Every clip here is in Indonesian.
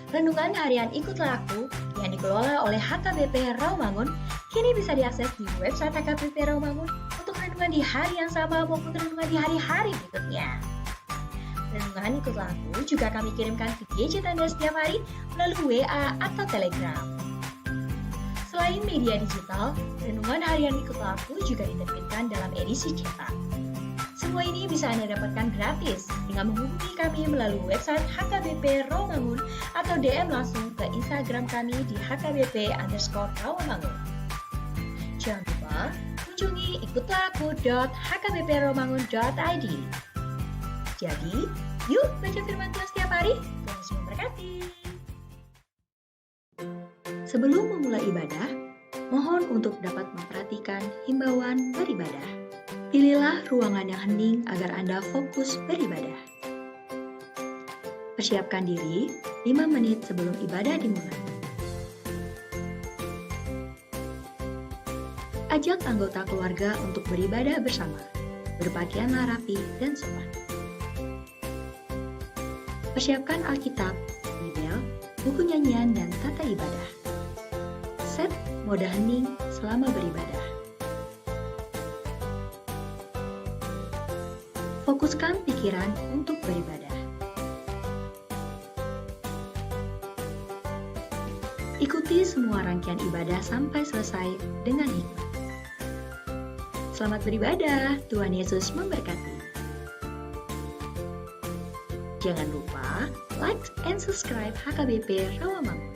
Renungan harian Ikutlah Aku yang dikelola oleh HKBP Rawamangun kini bisa diakses di website HKBP Rawamangun untuk renungan di hari yang sama maupun renungan di hari-hari berikutnya. Renungan Ikutlah Aku juga kami kirimkan ke gadget Anda setiap hari melalui WA atau Telegram. Selain media digital, renungan harian Ikutlah Aku juga diterbitkan dalam edisi cetak. Semua ini bisa Anda dapatkan gratis dengan menghubungi kami melalui website HKBP Rawamangun atau DM langsung ke Instagram kami di HKBP_Rawamangun. Jangan lupa kunjungi ikutlahAku.hkbprawamangun.id. Jadi, yuk baca firman Tuhan setiap hari. Tuhan Yesus memberkati. Sebelum memulai ibadah, mohon untuk dapat memperhatikan himbauan beribadah. Pilihlah ruangan yang hening agar Anda fokus beribadah. Persiapkan diri 5 menit sebelum ibadah dimulai. Ajak anggota keluarga untuk beribadah bersama. Berpakaianlah rapi dan sopan. Persiapkan Alkitab, Bibel, buku nyanyian, dan tata ibadah. Set mode hening selama beribadah. Fokuskan pikiran untuk beribadah. Ikuti semua rangkaian ibadah sampai selesai dengan hikmat. Selamat beribadah, Tuhan Yesus memberkati. Jangan lupa like and subscribe HKBP Rawamangun.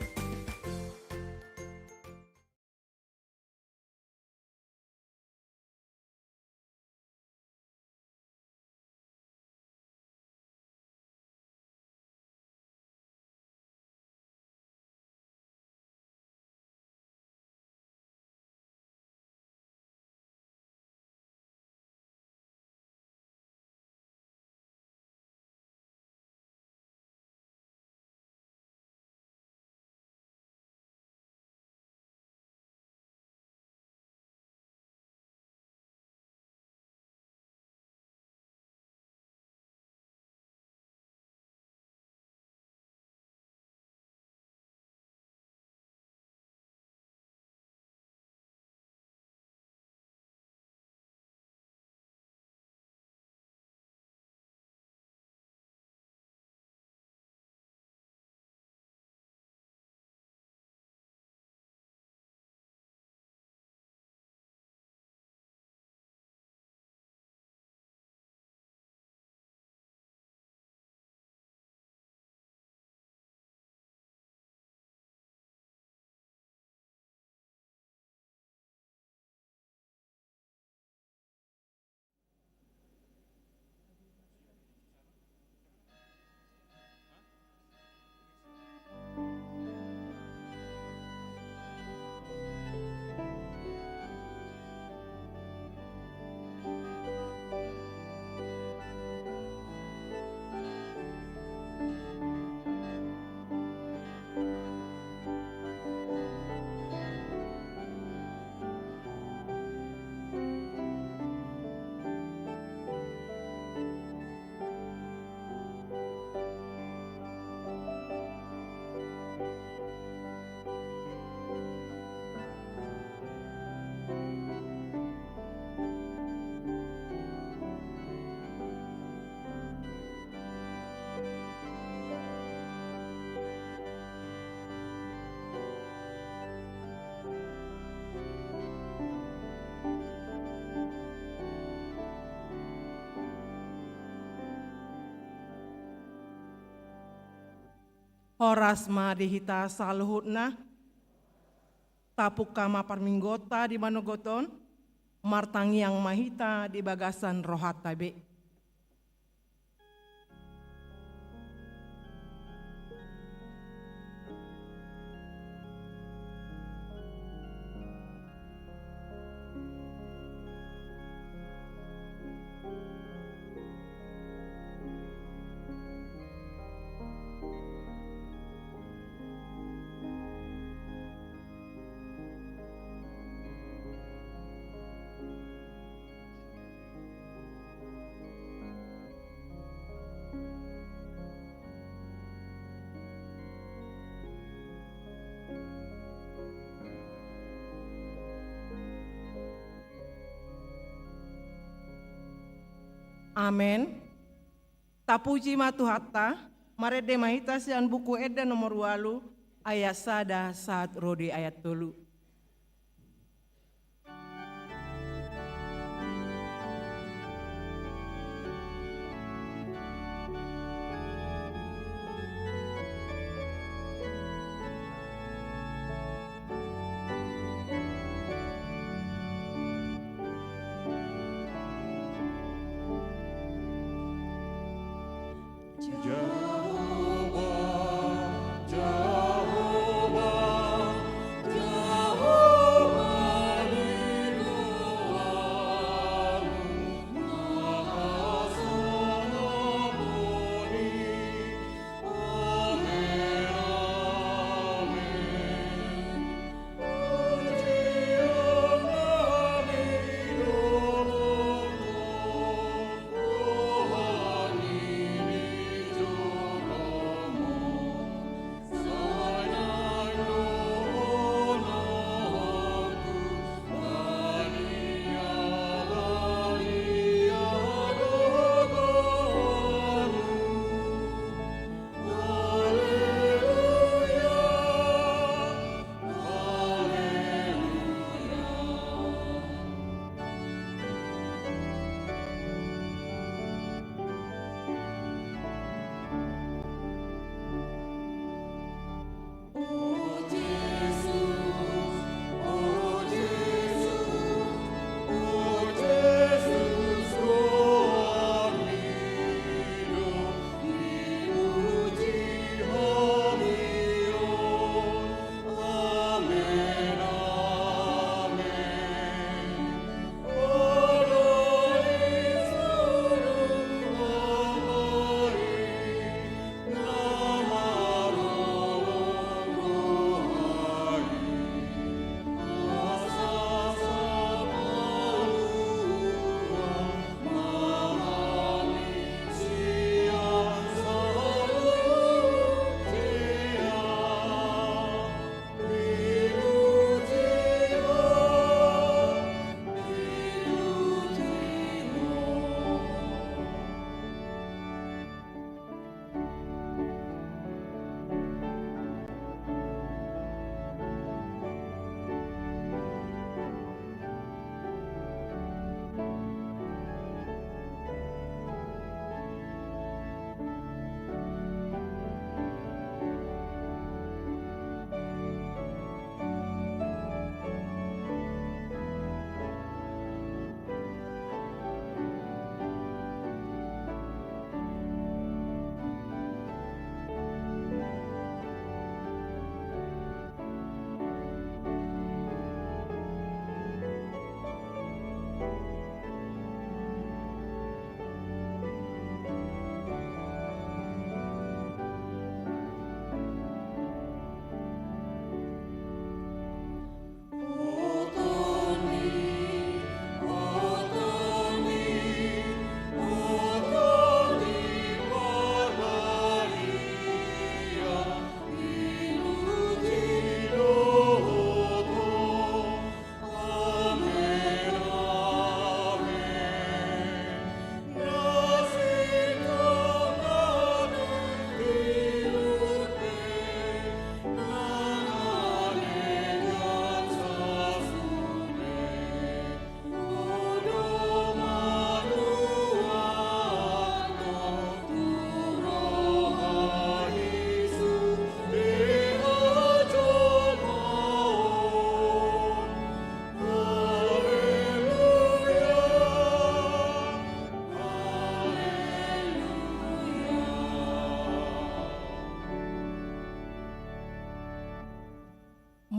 Horas ma dihita saluhutna, tapuk kama parminggota di manogoton, martangiang mahita di bagasan rohat tabe. Amen. Tapuji matu hatta, marede mahita sian buku eda nomor 8, ayat sada saat rodi ayat 3. Jehovah, Jehovah,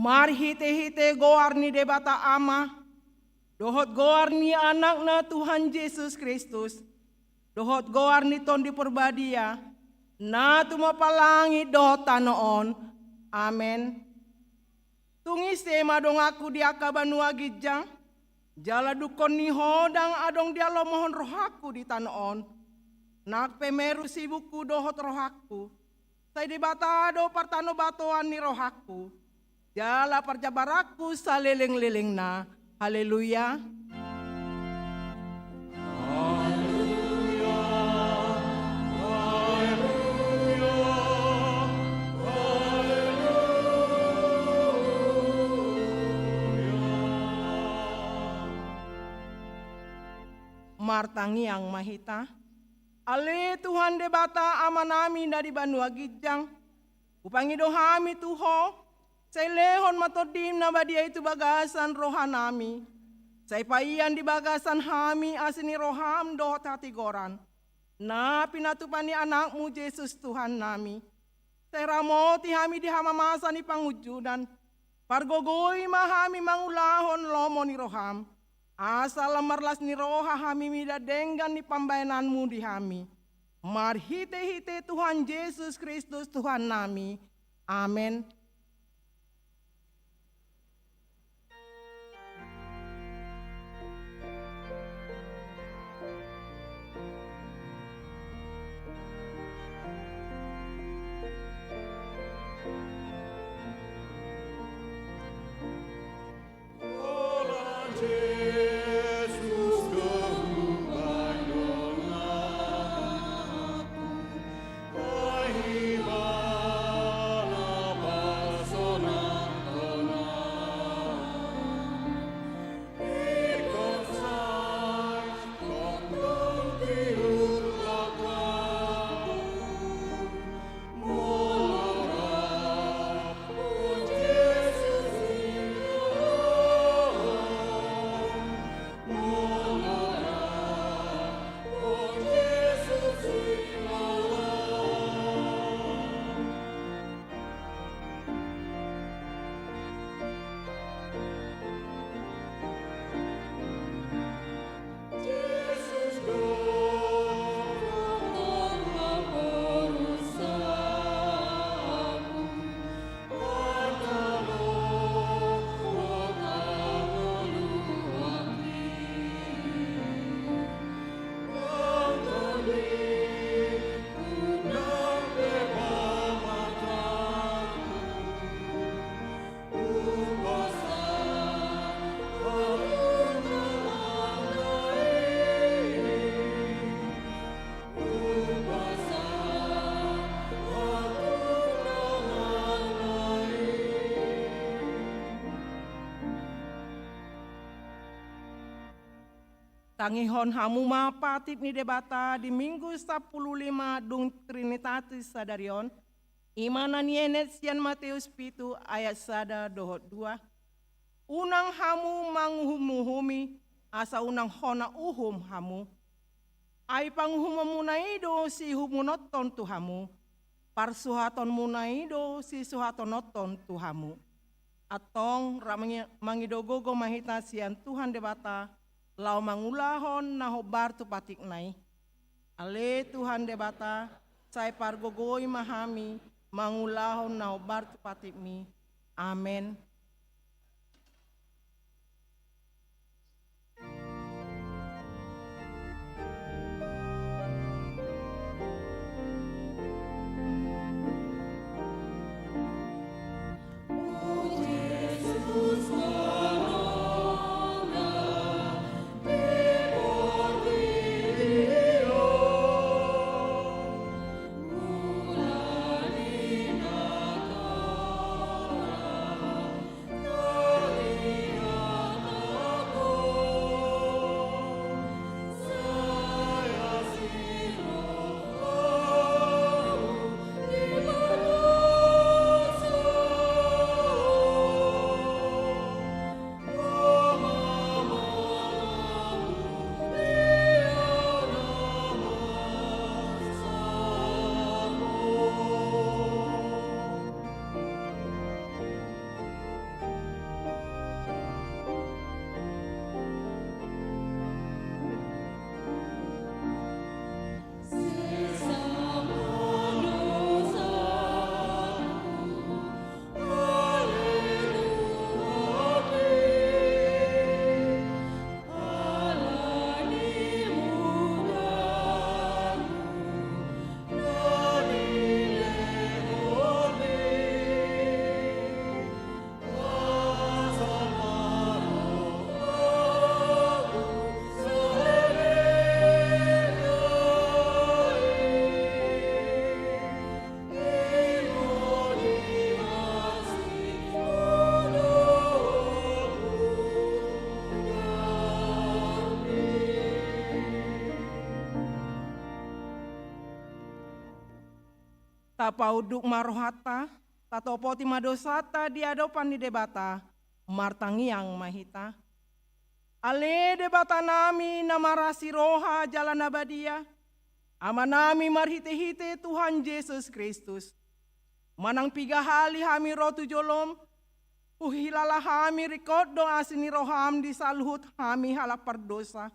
Mar hite-hite goar ni debata ama, dohot goar ni anak na Tuhan Yesus Kristus, dohot goar ni ton di perbadia, na tumapalangi dohota noon. Amen. Tungis madong aku di akabanua gijang, jala dukon ni hodang adong dialo mohon rohaku di tanoon. Nak pemeru sibuku dohot rohaku, say di batado partano batoan ni rohaku. Jala parjabaraku saliling-liling na. Haleluya. Martangi yang mahita, ale Tuhan debata amanami dari banua gijang, upangi dohami tuho, say lehon matodim na badia itu bagasan rohanami, say paian di bagasan hami asini roham dohot hati goran, na pinatupani anakmu Yesus Tuhan nami, say ramoti hami di hamamasa ni pangujudan, pargogoi mahami mangulahon lomo ni roham, asal marlas ni roha hami mida denggan ni pambayananmu di hami. Mar hite-hite Tuhan Yesus Kristus Tuhan nami. Amen. Tangihon hamu mapatip ni debata di minggu 15 dung Trinitatis sadarion. Imana nienet sian Matius pitu ayat sada dohot 2. Unang hamu manguhumuhumi asa unang hona uhum hamu. Ay panguhum munaido si humunoton tuhamu. Parsuhaton munaido si suhatonoton tuhamu. Atong mangidogogo mahita sian Tuhan debata. Lau mangulahon na hobar tu patik nai. Ale Tuhan debata, say pargogoi mahami, mangulahon na hobar tu patik mi. Amen. Kapauduk marohata, tatopoti madosata diadopan di debata, martangiang mahita. Ale debata nami namarasi roha jalan abadia, amanami marhite-hite Tuhan Yesus Kristus. Manang pigahali hami rotu jolom, uhilala hami rikodo asini roham di saluhut hami halap perdosa.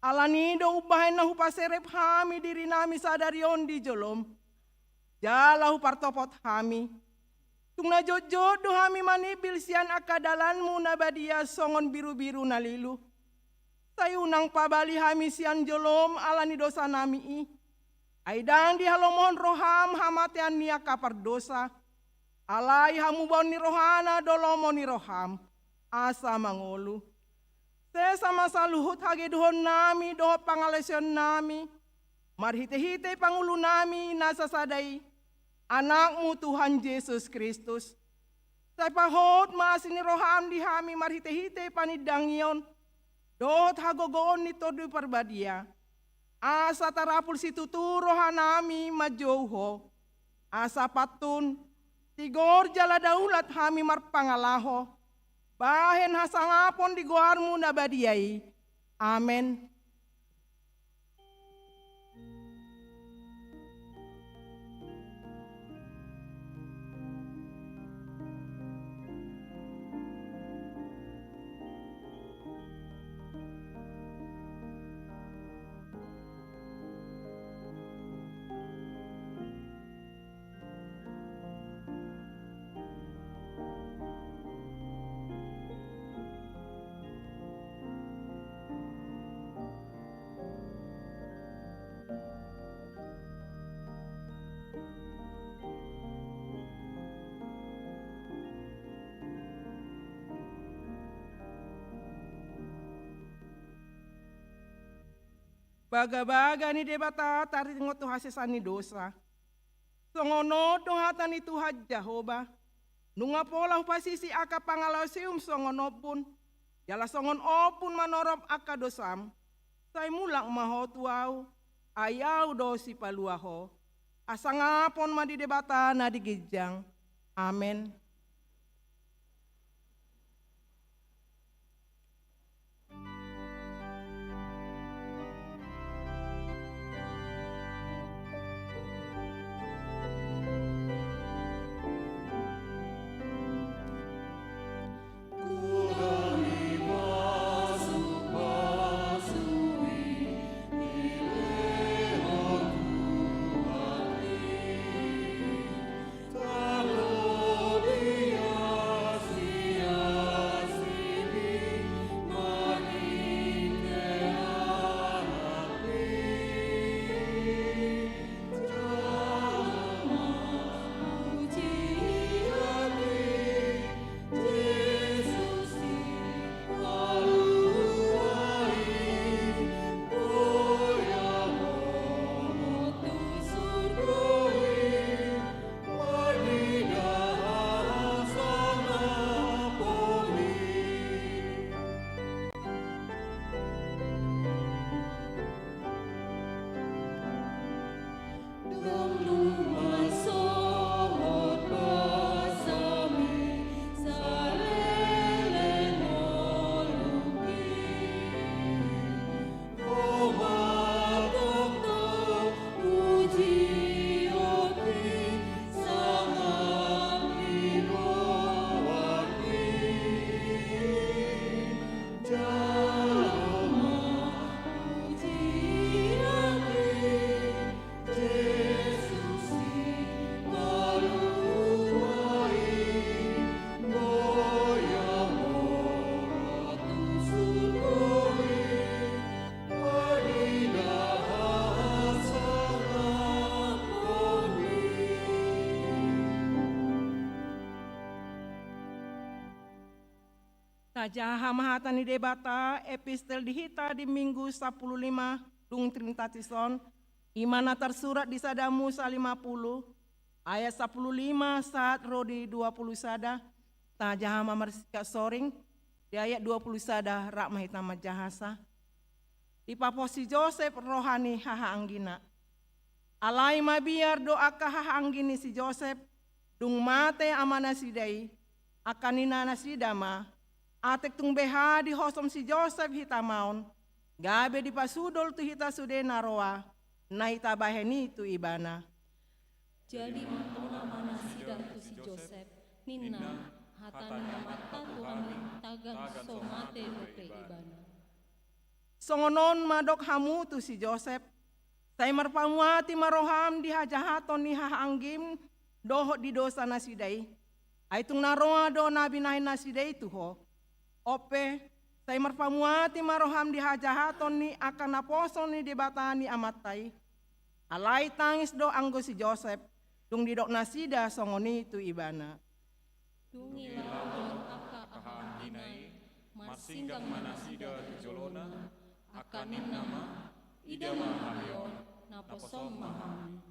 Alanido ubahin na hupaserep hami diri nami sadarion di jolom. Jalahu partopot hami. Tung na jojodo hami manibil sian akadalanmu na badia songon biru-biru nalilu. Sayunang pabali hami sian jolom alani dosa nami i. Aidang di halomohon roham hamatean nia kapar dosa. Alai hamubon ni rohana dolomo ni roham. Asa mangolu. Sesama saluhut hageduhon nami doho pangalesion nami. Marhite-hite pangulu nami nasa sadai. Anakmu Tuhan Yesus Kristus. Sa pahot maasini roham di hami marhite-hite panidangyon. Dot hagogoon nito di parbadia. Asa tarapul situ rohanami majouho. Asa patun. Tigor jala daulat hami marpangalaho. Bahen hasangapon di goarmu nabadiai. Amen. Baga-baga ni debata tarik ngoto hasesani dosa. Songono dong hatani Tuhan Jehovah. Nunga pola pasisi aka pangalausium songono pun. Jala songon opun manorop aka dosam. Say mulang maho tuau. Ayau dosi paluaho. Asangapon madi debata na digijang. Amen. Jaha mahatan ni debata epistel dihita di minggu 15 dung Trinitatisan imana tersurat di sada Musa 50 ayat 15 saat rodi 20 sada tajaha mamersika soring di ayat 20 sada rak mahita majahasa di paposi Joseph rohani haha anggina Alai mabiar doa kahahanggini si Joseph, dung mate amana sidai, akanina nasidama, atek tung beha di hosom si Joseph hitamaon, gabe di pasudol tu hita sude naroa, na hita baheni tu ibana. Jadi matona mana sidar tu si Joseph, ninna hatana mata Tuhan tagan somate dope ibana. Songonon madok hamu tu si Joseph, say marpamuati maroham di hajahaton ni haanggim doho di dosa nasidai. Ay tung naroa do nabinahin nasidai tuho. Ope, say marpamuati maroham di hajahaton ni akan naposon ni debatani amatay. Alay tangis do anggo si Joseph, tung didok nasida songoni tu ibana. Dungi lawan aka hinai, masinggang manasida jolona, akanin nama, ida mahayon, naposom mahami.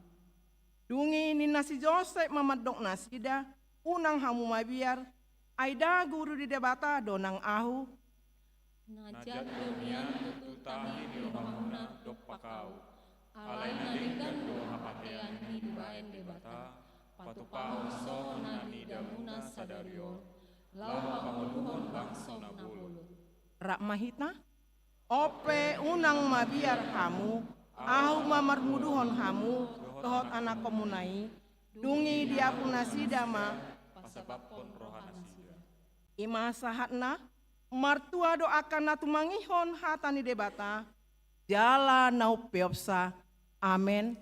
Dungi ni nasi Joseph mamadok nasida, unang hamu mabiar, ay da guru di debata donang ahu. Najag dunian tutu tahi di romahuna dok pakau, alay nalikan do hapatean ni dibaen debata, patupahon so nani damuna sadarion, lawa panguluhon bangsom nabulut. Rak mahita, ope unang mabiar hamu, ahu mamarmuduhon hamu, tohot anak komunai, dungi diapun nasida ma, Pasababpon rohana sida. ima sahatna, martua doakan natumangihon hatani debata, jala nau peopsa, amen.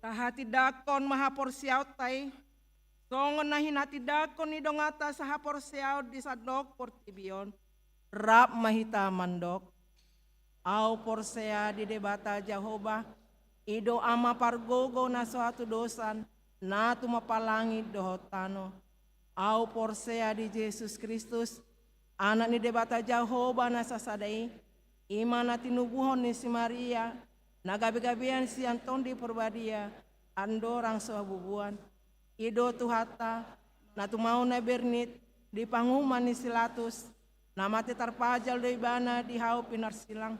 Kahati dakon mahaporsiaw tay, songon na hinati dakon ni dongata sa haporsiaw di sadok portibion, rap mahita mandok. Au porsea di debata Jehovah, ido ama pargogo na suatu dosan, na tumapalangit dohotano. Au porsea di Yesus Kristus, anak ni debata Jehovah na sasadai, imana tinubuhon ni si Maria, nagabi-gabian si Anton di Perbadia, andorang sabubuan, ido tuhata, na tumau na bernit, di panguman ni Silatus, na mati tarpajal do ibana di hau pinarsilang,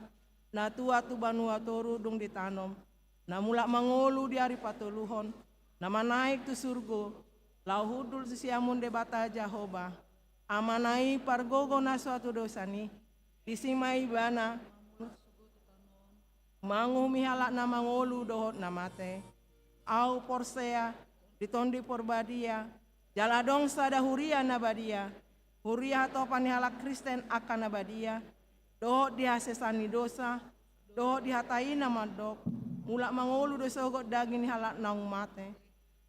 na tua tu banua toru dung ditanom, na mulak mangolu di hari patuluhon, na manaik tu surgo, lau hudul siamun debata Jehovah, amanai pargogo na suatu dosani, disimai bana, mangu mihalak na mangolu dohot na mate, au porsea, ditondi porbadia, jaladong sada huria na badia, huria atau panihalak Kristen akan na badia, dohot dihasesani dosa, dohot dihatai nama dok, mulak mangolu dosa ogot daging halak naung mate,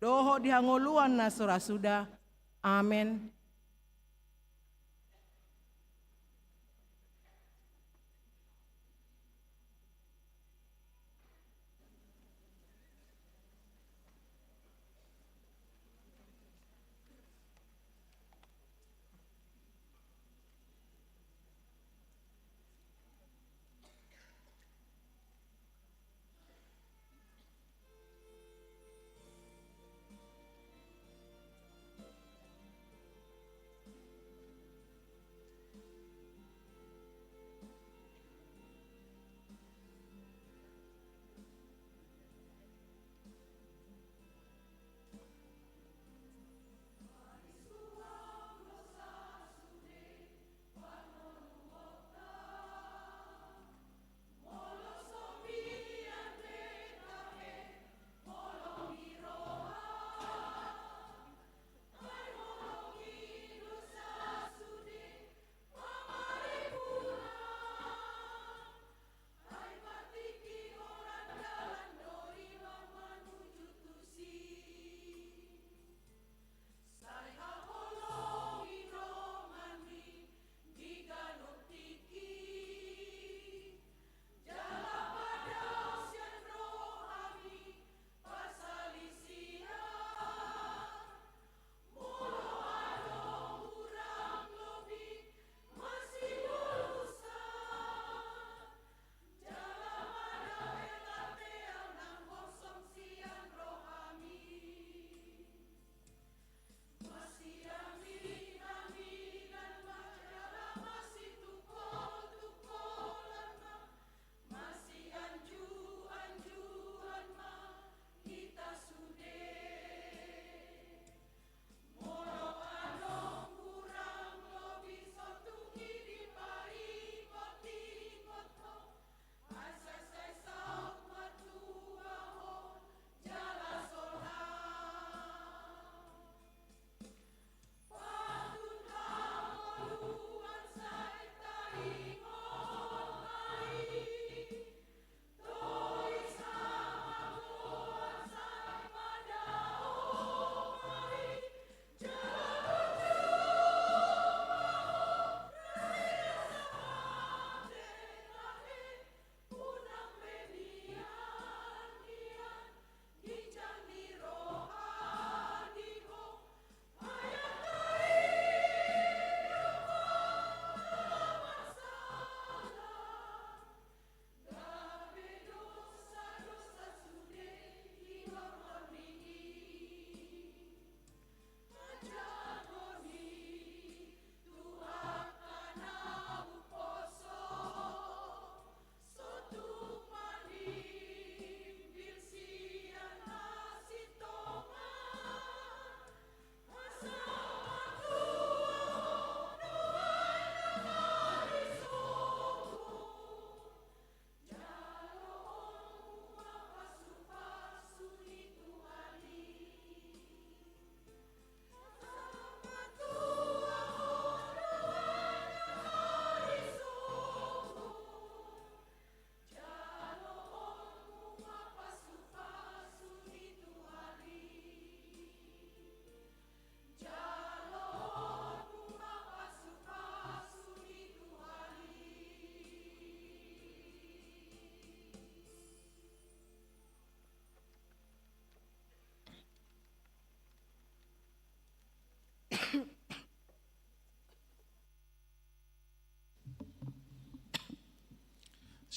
dohot dihangoluan na surasuda, amen.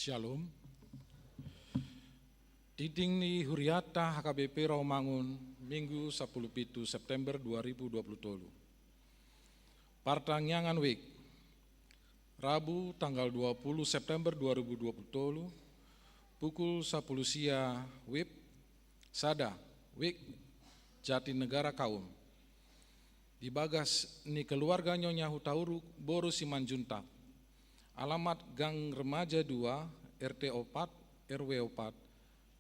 Shalom. Tiding ni Huriata HKBP Rawamangun Minggu 10 September 2020. Partangyangan Week Rabu tanggal 20 September 2020 pukul 10 sia WIB Sada Week Jatinegara Kaum. Dibagas ni keluarga Nyonya Hutauru Boru Simanjuntak. Alamat Gang Remaja 2 RT 4 RW 4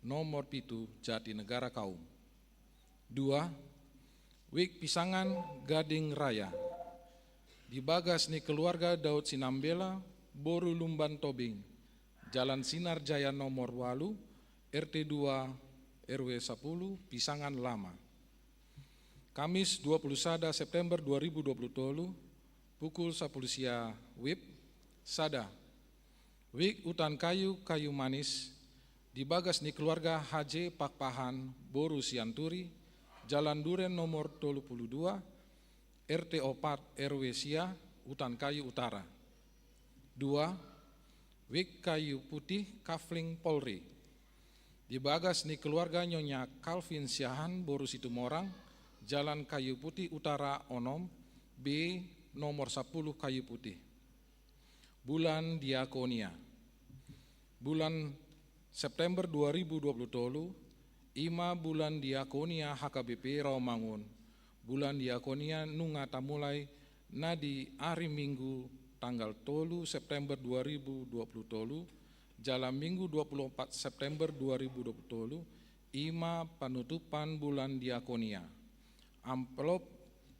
nomor pitu Jatinegara Kaum. 2. Wik Pisangan Gading Raya. Dibagas ni keluarga Daud Sinambela Boru Lumban Tobing Jalan Sinar Jaya nomor 8 RT 2 RW 10 Pisangan Lama. Kamis 21 September 2020 pukul 10 sia WIB Sada Wik Utan Kayu Kayu Manis. Dibagas ni keluarga HJ Pakpahan Boru Sianturi Jalan Duren nomor 32 RT 4 RW Sia Utan Kayu Utara. 2. Wik Kayu Putih Kafling Polri. Dibagas ni keluarga Nyonya Calvin Siahan Boru Situmorang Jalan Kayu Putih Utara Onom B nomor 10 Kayu Putih. Bulan Diakonia. Bulan September 2020, Ima bulan Diakonia HKBP Rawamangun. Bulan Diakonia nunga tamulai nadi hari Minggu tanggal 3 September 2020, jalan Minggu 24 September 2020, Ima penutupan bulan Diakonia. Amplop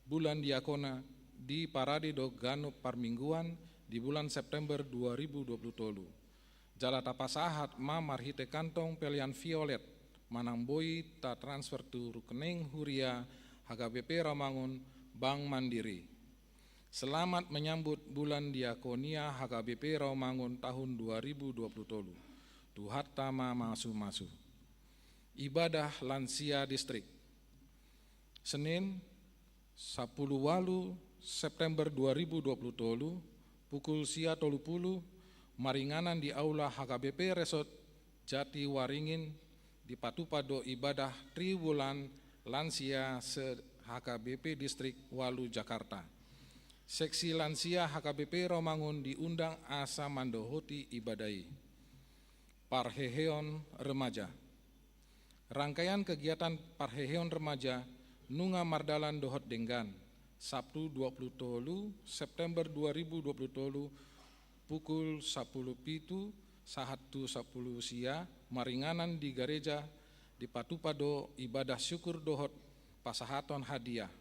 bulan Diakona di Parade do Gano Parmingguan di bulan September 2020. Jala tapasahat mamar hite kantong pelian violet manamboi ta transfer tu rekening Huria HKBP Rawamangun Bank Mandiri. Selamat menyambut bulan Diakonia HKBP Rawamangun tahun 2020. Tuhat tama masu-masu. Ibadah lansia distrik. Senin 10 September 2020 pukul sia 30 maringanan di aula HKBP Resort Jati Waringin di Patupado ibadah Triwulan Lansia se HKBP Distrik Walu Jakarta. Seksi Lansia HKBP Rawamangun diundang asa mandohoti ibadai. Parheheon Remaja. Rangkaian kegiatan Parheheon Remaja Nunga Mardalan Dohot Denggan Sabtu 20 September 2020 pukul 10 pitu sahatu 10 sia maringanan di gereja di Patupado ibadah syukur dohot pasahaton hadiah.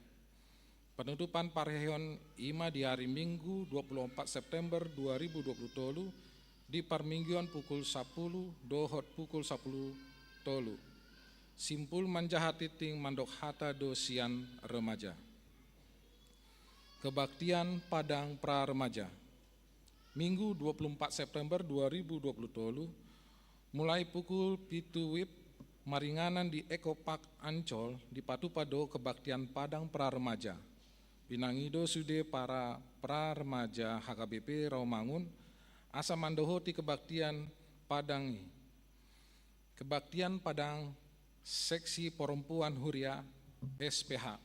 Penutupan Parheheon Ima di hari Minggu 24 September 2020 di Parmingguan pukul 10 dohot pukul 10 tolu. Simpul manjahatiting mandok hata dosian remaja. Kebaktian Padang Pra Remaja. Minggu 24 September 2020 mulai pukul pitu WIB maringanan di Eko Park Ancol di Patupado kebaktian Padang Pra Remaja. Pinangido sude para pra remaja HKBP Rawamangun asa mandohoti kebaktian Padang. Kebaktian Padang Seksi Perempuan Huria SPH.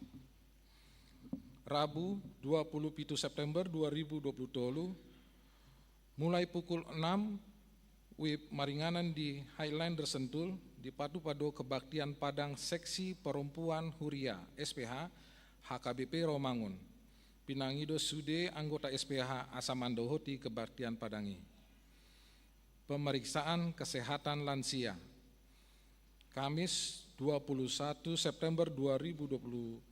Rabu 27 September 2020 mulai pukul 6 WIB maringanan di Highlander Sentul di Patupado kebaktian Padang Seksi Perempuan Huria SPH HKBP Rawamangun. Pinangido sude anggota SPH asa mandohoti kebaktian Padangi. Pemeriksaan kesehatan lansia. Kamis 21 September 2020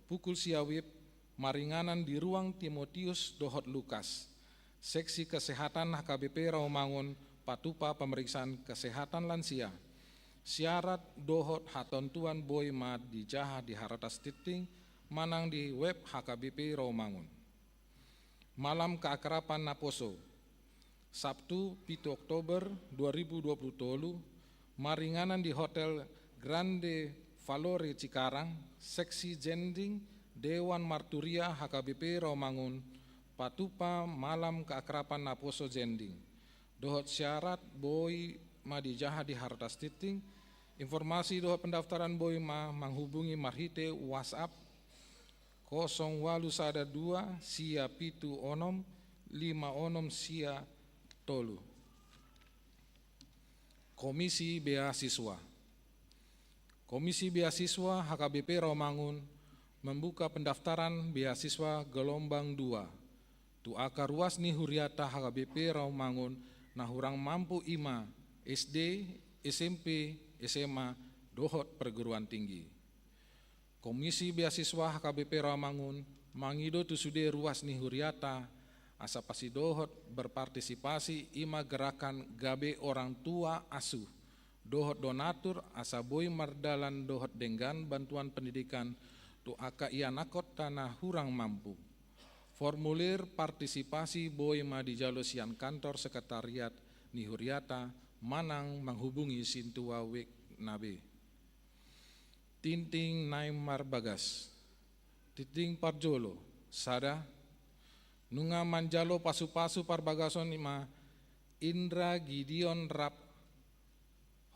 pukul sia WIB maringanan di ruang Timotius Dohot Lukas. Seksi Kesehatan HKBP Rawamangun Patupa pemeriksaan kesehatan lansia. Syarat dohot hatontuan boy ma di jaha di haratas titing manang di web HKBP Rawamangun. Malam keakraban Naposo. Sabtu 7 Oktober 2020 maringanan di Hotel Grande Valore Cikarang, Seksi Jending Dewan Marturia HKBP Rawamangun Patupa malam keakraban Naposo Jending. dohot syarat boi ma dijaha di hartas titing, informasi dohot pendaftaran boi ma menghubungi marhite WhatsApp 0812 sia pitu onom 5 sia tolu. Komisi Beasiswa. Komisi Beasiswa HKBP Rawamangun membuka pendaftaran beasiswa gelombang 2. Tu aka ruas ni huriata HKBP Rawamangun nah hurang mampu ima SD, SMP, SMA, dohot perguruan tinggi. Komisi Beasiswa HKBP Rawamangun mangido tu sude ruas ni huriata asa pasi dohot berpartisipasi ima gerakan gabe orang tua asuh dohot donatur asa boi mardalan dohot denggan bantuan pendidikan tu aka ia nakot tanah hurang mampu. Formulir partisipasi boi ma di jalosian kantor sekretariat ni huriata manang menghubungi sintua wek nabe. Tinting Naimar Bagas, Titing Parjolo, Sada, Nunga Manjalo Pasu-Pasu Parbagason ima Indra Gideon Rap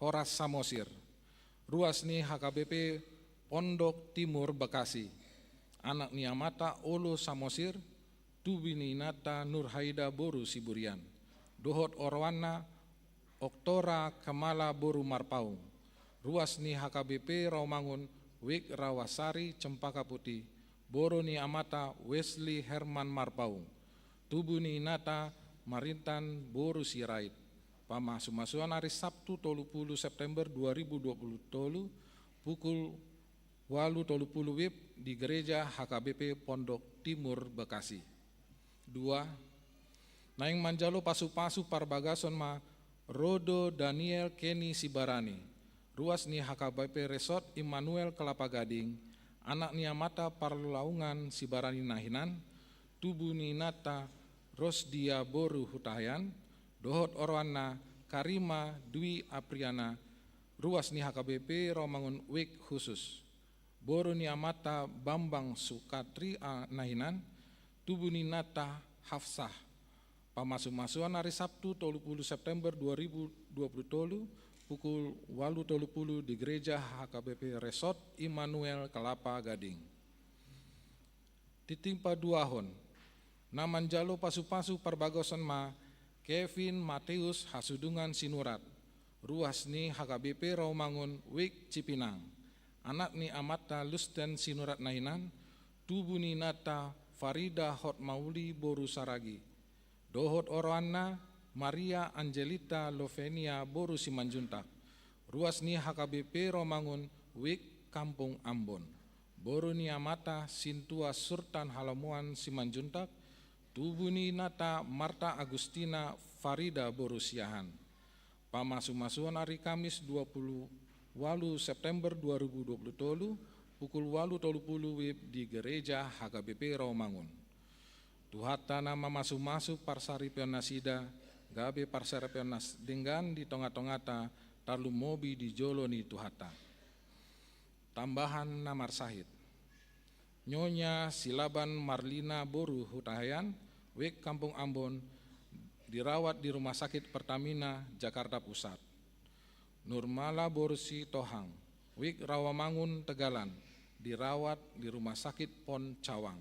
Horas Samosir, ruas ni HKBP Pondok Timur Bekasi, anak ni Amata Olo Samosir, Tubini Nata Nurhaida Boru Siburian, dohot Orwana Oktora Kamala Boru Marpaung, ruas ni HKBP Rawamangun Wik Rawasari Cempaka Putih, Boro ni Amata Wesley Herman Marpaung, Tubu ni Nata Marintan Boru Sirait, Pamasuan hari Sabtu 30 September 2020 tolu pukul 8.30 WIB di gereja HKBP Pondok Timur Bekasi. 2. Naing Manjalo Pasu-Pasu Parbagason ma Rodo Daniel Kenny Sibarani, ruas ni HKBP Resort Immanuel Kelapa Gading, anak ni Amata Parlaungan Sibarani Nahinan, Tubu ni Nata Rosdia Boru Hutahayan, dohot Orwana Karima Dwi Apriana, ruas ni HKBP Rawamangun Wik khusus, Boru ni Amata Bambang Sukatri Nahinan, Tubu ni Nata Hafsah, Pamasuan hari Sabtu 30 September 2020 tolu pukul 8.30 di gereja HKBP Resort Immanuel Kelapa Gading. Titimpa 2 hon, Naman Jalo Pasu-Pasu Parbagosan ma Kevin Mateus Hasudungan Sinurat, ruas ni HKBP Rawamangun Wik Cipinang, anak ni Amata Lusten Sinurat Nahinan, Tubu ni Nata Farida Hot Mauli Boru Saragi, dohot Orwana Maria Angelita Lovenia Boru Simanjuntak, ruas ni HKBP Rawamangun Wik Kampung Ambon, Boru ni Amata Sintua Surtan Halamuan Simanjuntak, Tubu ni Nata Marta Agustina Farida Boru Siahan. Pamasuan hari Kamis 28 September 2020 tolu pukul 8.30 WIB di gereja HKBP Rawamangun. Tuhata nama masu-masu parsari pionasida gabe parsari pionas dengan di tonga-tongata talu mobi di jolo ni tuhata. Tambahan namar sahid, Nyonya Silaban Marlina Boru Hutahayan Wik Kampung Ambon dirawat di Rumah Sakit Pertamina Jakarta Pusat. Nurmala Borsi Tohang Wik Rawamangun Tegalan dirawat di Rumah Sakit Pon Cawang.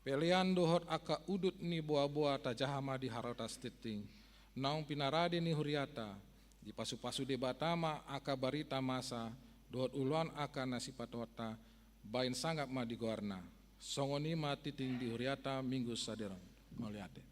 Pelian dohot aka udut ni boa-boa tajahama di haratas titing, naung pinarade ni huriata, di pasu-pasu debatama aka barita masa, dohot uluan aka nasipatota, bain sanggap ma di goarna, songoni ma titing di huriata minggu saderan, meliate.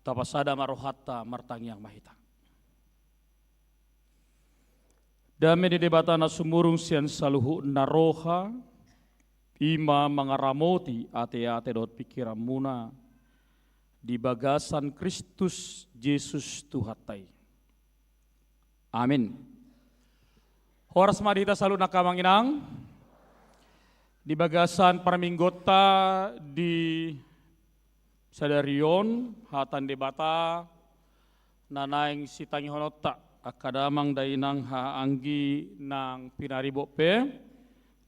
tapasada marohata martangyang mahita. Dami di debata na sumurung siyan saluhu na roha, ima mga ramoti ate-ate dot pikiran muna, di bagasan Kristus Yesus Tuhatay. Amin. Horas madita salu nakamanginang, di bagasan parminggota di sadarion, hatan debata, nanaing sitangi honota, akadamang dainang haanggi ng pinaribo pe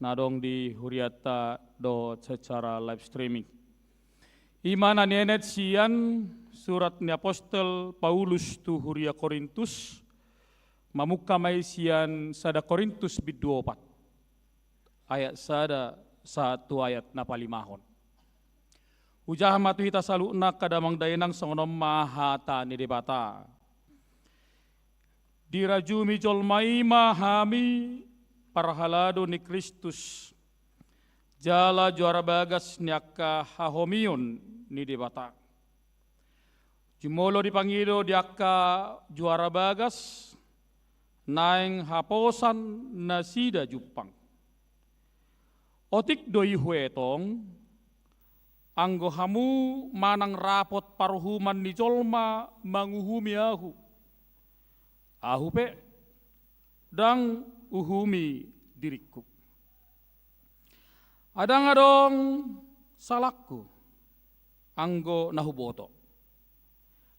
nadong di huriata do secara live streaming. Imana nenet sian surat ni Apostol Paulus tu huria Korintus mamuka may sian sada Korintus bid-24 ayat sada 1 ayat na palimahon. Ujah matu hita saluna kadamang dainang songonom mahata ni debata. Dirajumi jolmai mahami parhalado ni Kristus. Jala juara bagas niaka hahomion ni debata. Jumolo dipangido diaka juara bagas naing haposan nasida jupang. Otik doi huetong anggo hamu manang rapot paruhuman ni jolma manguhumi ahu. Ahu pe dang uhumi diriku. Adang adong salakku anggo nahuboto.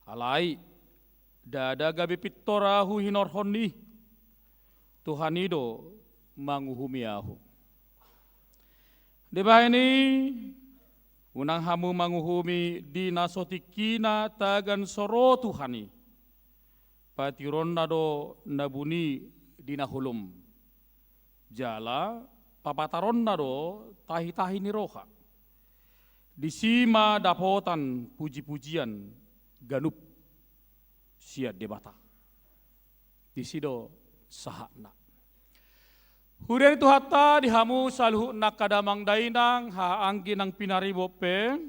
Alai dada gabi pittorahu hinorhoni Tuhanido manguhumi ahu. Deba ini unang hamu manguhumi di nasotikina tagan soro Tuhani. Patiron nado nabuni dinahulum jala papataron nado tahi-tahi ni roha disima dapotan puji-pujian ganup siat debata disido sahakna hurian itu hatta dihamu saluhu nakadamang dainang haanggi nang pinaribope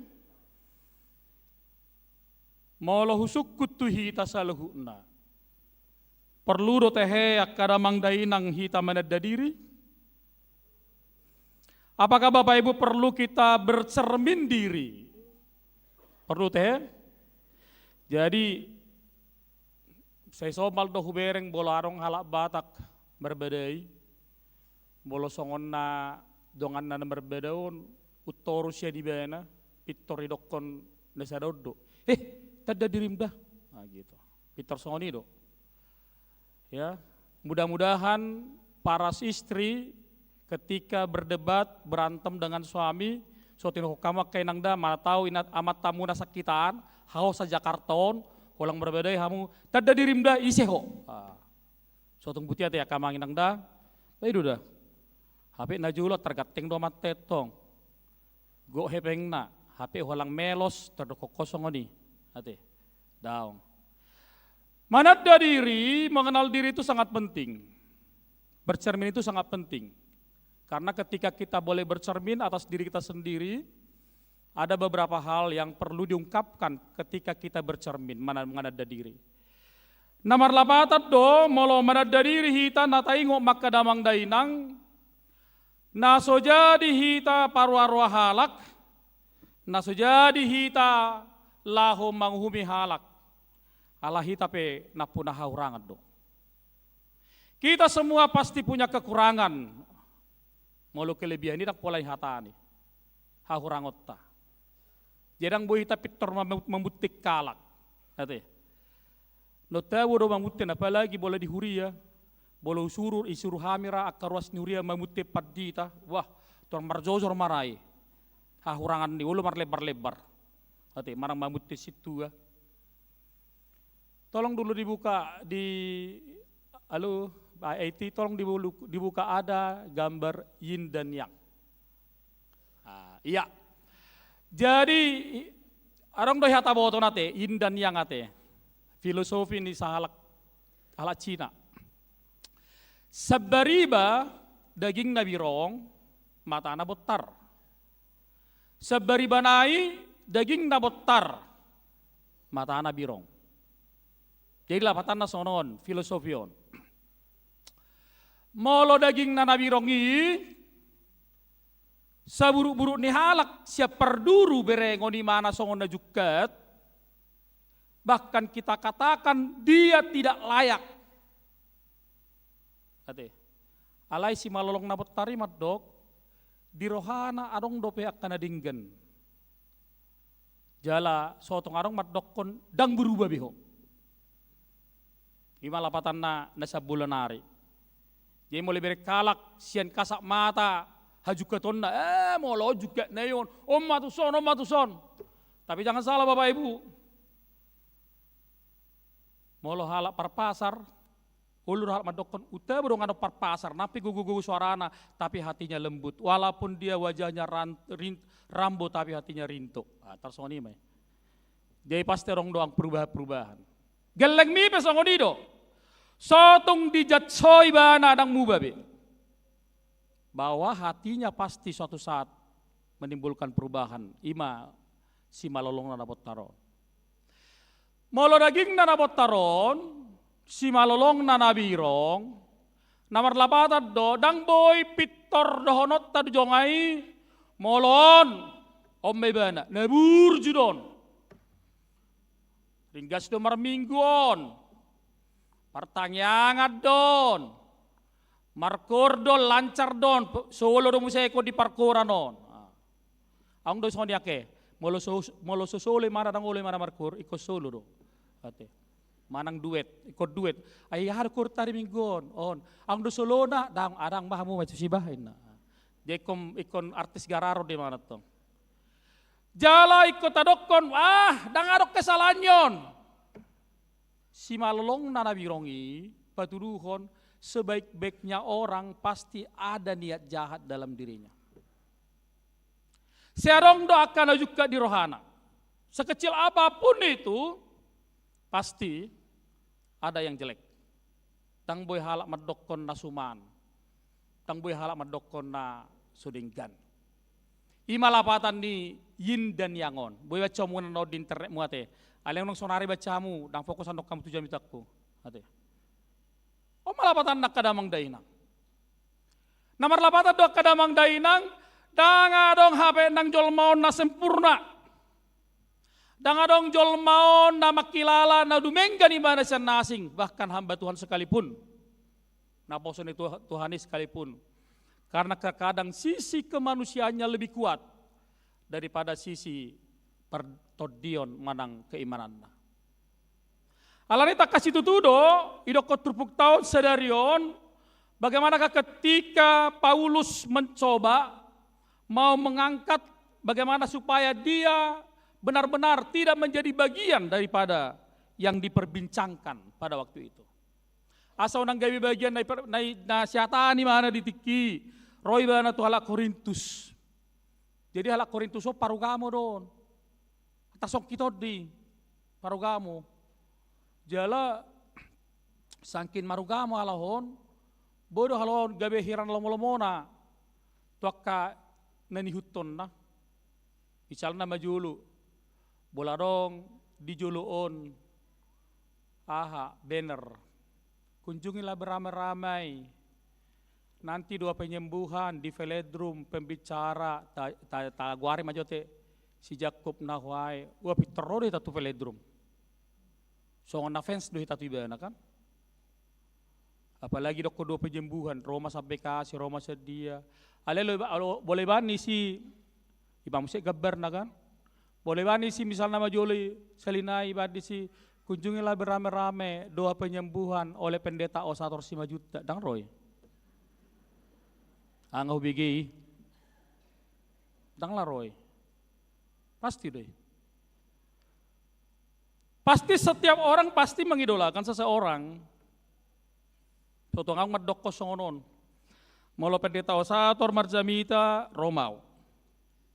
molo husuk kutuhi tasaluhuna. Perlu do tehe akadamang dainang hita manada diri? Apakah Bapak Ibu perlu kita bercermin diri? Perlu tehe? Jadi saya somal do hubereng bolarong halak batak berbedai. Bolo songon na dongan na berbedaun utorusya di bena pitor idokon nesadodo. Tada dirim dah. Nah gitu. Pitor songon itu. Ya, mudah-mudahan para istri ketika berdebat berantem dengan suami, sotino kama kainang da mana tahu inat amat tamu nasakitaan, hao sa Jakartaon, ulang berbedai hamu, tada dirimda iseho. Sotung putih ya kamangin nang da, itu dah. HP najulot tergateng do matetong, go hepeng na, HP ulang melos terdokok kosong oni, hati, daung. Manada diri, mengenal diri itu sangat penting. Bercermin itu sangat penting. Karena ketika kita boleh bercermin atas diri kita sendiri, ada beberapa hal yang perlu diungkapkan ketika kita bercermin, mengenada diri. Namar lapatat do, molo menada diri hita nataingo makadamang dainang, naso jadi hita parwarwa halak, naso jadi hita laho manghumi halak. Alahi tapi napuna haurangan do. Kita semua pasti punya kekurangan. Molo kelebihan ini tak polai hatani. Haurangotta. Jedang boy kita pitor membutik kalak. Nate. No tawo do mamutin apalagi boleh dihuria. Boleh usurur isuru hamira akarwas nuria mamutin padita. Wah, tuan marjozor marai. Haurangan ni ulu marlebar-lebar. Nate marang mamutin situ ya. Tolong dulu dibuka di IT, tolong dibuka ada gambar yin dan yang. Iya. Jadi arang do hata boto nate yin dan yang ate. Filosofi ini sahalak ala Cina. Sabariba daging nabi rong mata na botar. Sabariba nai daging na botar. matana birong. Jadi lapatan na sonon, filosofion. Molo daging na nabirongi, sa buruk-buruk ni halak siap perduru berengo di mana songon na juket, bahkan kita katakan dia tidak layak. Ate, alay si malolong na tarimat dok, di rohana adong dope akan adinggen. Jala sotong arong matdokon dang berubah biho. Ima lapatan na sa bulanari. Jadi mulai berkalak sian kasak mata haju keton na molo juga na yon. Om matuson. Tapi jangan salah Bapak Ibu. Molo halak parpasar, ulur halak madokon uta berong ada parpasar, napi gugu suarana, tapi hatinya lembut. Walaupun dia wajahnya rambo, tapi hatinya rinto. Tersoni mah. Jadi pasti orang doang perubahan. Geleng mi pesongonido. Sotong dijatsoi bana adang mubabe. Bahwa hatinya pasti suatu saat menimbulkan perubahan. Ima si malolong na nabot taron. Molo daging na nabot taron, si malolong na nabirong, namar lapatad do, dang boy pitor dohonot tadu jongai, molon, omme bana, nabur judon. Ringgas do marmingguon, pertanyaan don, markur don, lancar don, solo do museko di parkuran don. Ang do sondia ke, molo sosole mana dang ole mana markur, ikut solo do. Ate. Manang duet, ikut duet. Ay harkur tari minggon, on. Ang do solo na, dang adang mahamu macam sibahin na. Dia ikon artis gararo di mana to. Jala ikut adokon, dang adok kesalahan yon. Si malolong na nabirongi, patuduhon, sebaik-baiknya orang pasti ada niat jahat dalam dirinya. Serong do akan juga di rohana. Sekecil apapun itu, pasti ada yang jelek. Tang boy halak madokon na suman. Tang boy halak madokon na sudinggan. Imalapatan ni yin dan yangon. Boy baca mo na di internet mo ate. Alang nung sonari bacamu, dang fokus andok kamu tujuan mitakku. Ate. O malapatan nak kadamang dainang. Namar lapatan do kadamang dainang, danga dong hape nang jolmaon na sempurna. Danga dong jolmaon na makilala na dumengga di mana siya nasing, bahkan hamba Tuhan sekalipun. Naposon itu Tuhanis sekalipun. Karena terkadang sisi kemanusiaannya lebih kuat daripada sisi pertodion manang keimananna. Alanita kasih tutudo, idokot trupuk tahun sedarion, bagaimanakah ketika Paulus mencoba mau mengangkat bagaimana supaya dia benar-benar tidak menjadi bagian daripada yang diperbincangkan pada waktu itu. Asal nang gawe bagian na siatan di mana ditiki, roy bana tu halak Korintus. Jadi halak Korintus so parugamo don. Tasok kita di parugamo. Jala sangkin marugamo alahon, bodoh halon gawe hiran lomo-lomona. Tuaka nanihuton na. Bical na majulu. Bola dong dijuluon. Banner. Kunjungilah beramai-ramai. Nanti 2 penyembuhan di velodrome pembicara taguari majote si Jacob Nahwai. Wah pitero deh tatu velodrome. Songon na fans doh tatu ibana kan. Apalagi dok 2 penyembuhan Roma sampai kasih Roma sedia. Alelo boleh bani si Imam Syekh Gabar na kan. Boleh bani si misalnya majoli selinai badi si kunjungilah beramai-ramai 2 penyembuhan oleh pendeta Osator 5 juta dang roy. Angau bigi, dang laroy, pasti deh. Pasti setiap orang pasti mengidolakan seseorang. Potong madok kosongonon, molo pendeta Osator Marjamita Romau,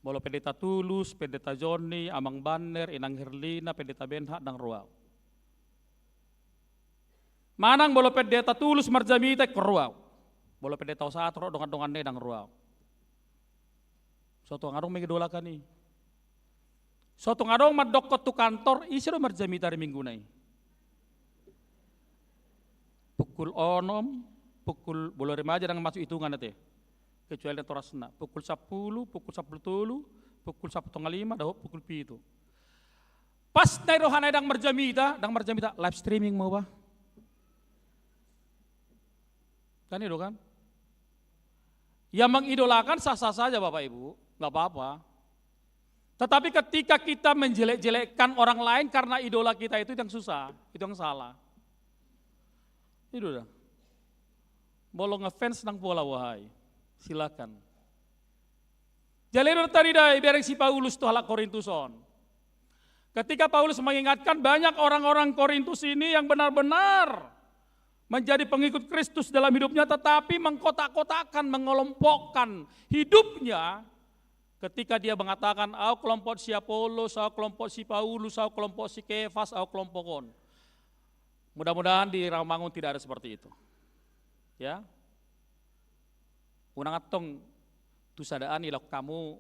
molo pendeta Tulus, pendeta Johnny, Amang Banner, Inang Herlina, pendeta Benha dang Ruau. Manang bolo pendeta Tulus Marjamita Ruau. Bola pendeta Osator dongan-dongan nedang ruau. Suatu ngarung mengidolakan nih. Suatu ngadong madokot tu kantor, isi do marjami dari minggu nai. Pukul onom, pukul bolo remaja dengan masuk hitungan nanti. Kecuali torasna, pukul 10, pukul 10 pukul 1.5, dah pukul 7. Pas nai rohanai dang marjamita live streaming mau ba? Kan itu kan? Yang mengidolakan sah-sah saja Bapak Ibu, nggak apa-apa. Tetapi ketika kita menjelek-jelekkan orang lain karena idola kita itu yang susah, itu yang salah. Itu dah. Bolong ngefans nang bola wahai, silakan. Jalur tadi dah bereng si Paulus tuh halak Korintuson. Ketika Paulus mengingatkan banyak orang-orang Korintus ini yang benar-benar menjadi pengikut Kristus dalam hidupnya, tetapi mengkotak-kotakan, mengelompokkan hidupnya. Ketika dia mengatakan, aku kelompok si Apolos, aku kelompok si Paulus, aku kelompok si Kefas, aku kelompok on. Mudah-mudahan di Rawamangun tidak ada seperti itu. Ya, unang atong tusadaan ilak kamu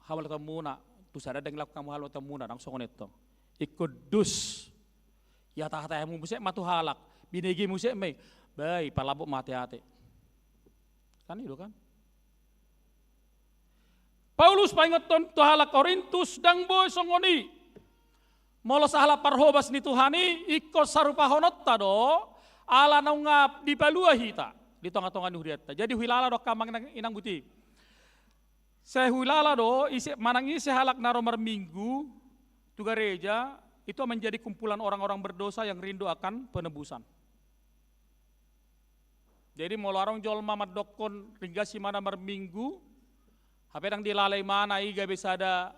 hawal temuna, tusada deng ilak kamu hawal temuna, nang songon itu. Ikudus, ya tahatayamu musik matu halak. Binegi musik may, bay palabok mati-hati. Kan itu kan? Paulus paingoton tuhala Korintus dang boy songoni. Molo sahala parhobas ni Tuhani iko sarupa honot tado ala naungap di palua hita di tonga-tonga nuhriata. Jadi hilala do kamang inang buti. Saya hilala do isi manang isi halak naromar minggu tu gereja itu menjadi kumpulan orang-orang berdosa yang rindu akan penebusan. Jadi mau larang jol mama dokon ringgasi mana merminggu, HP dang dilalai mana iga bisa ada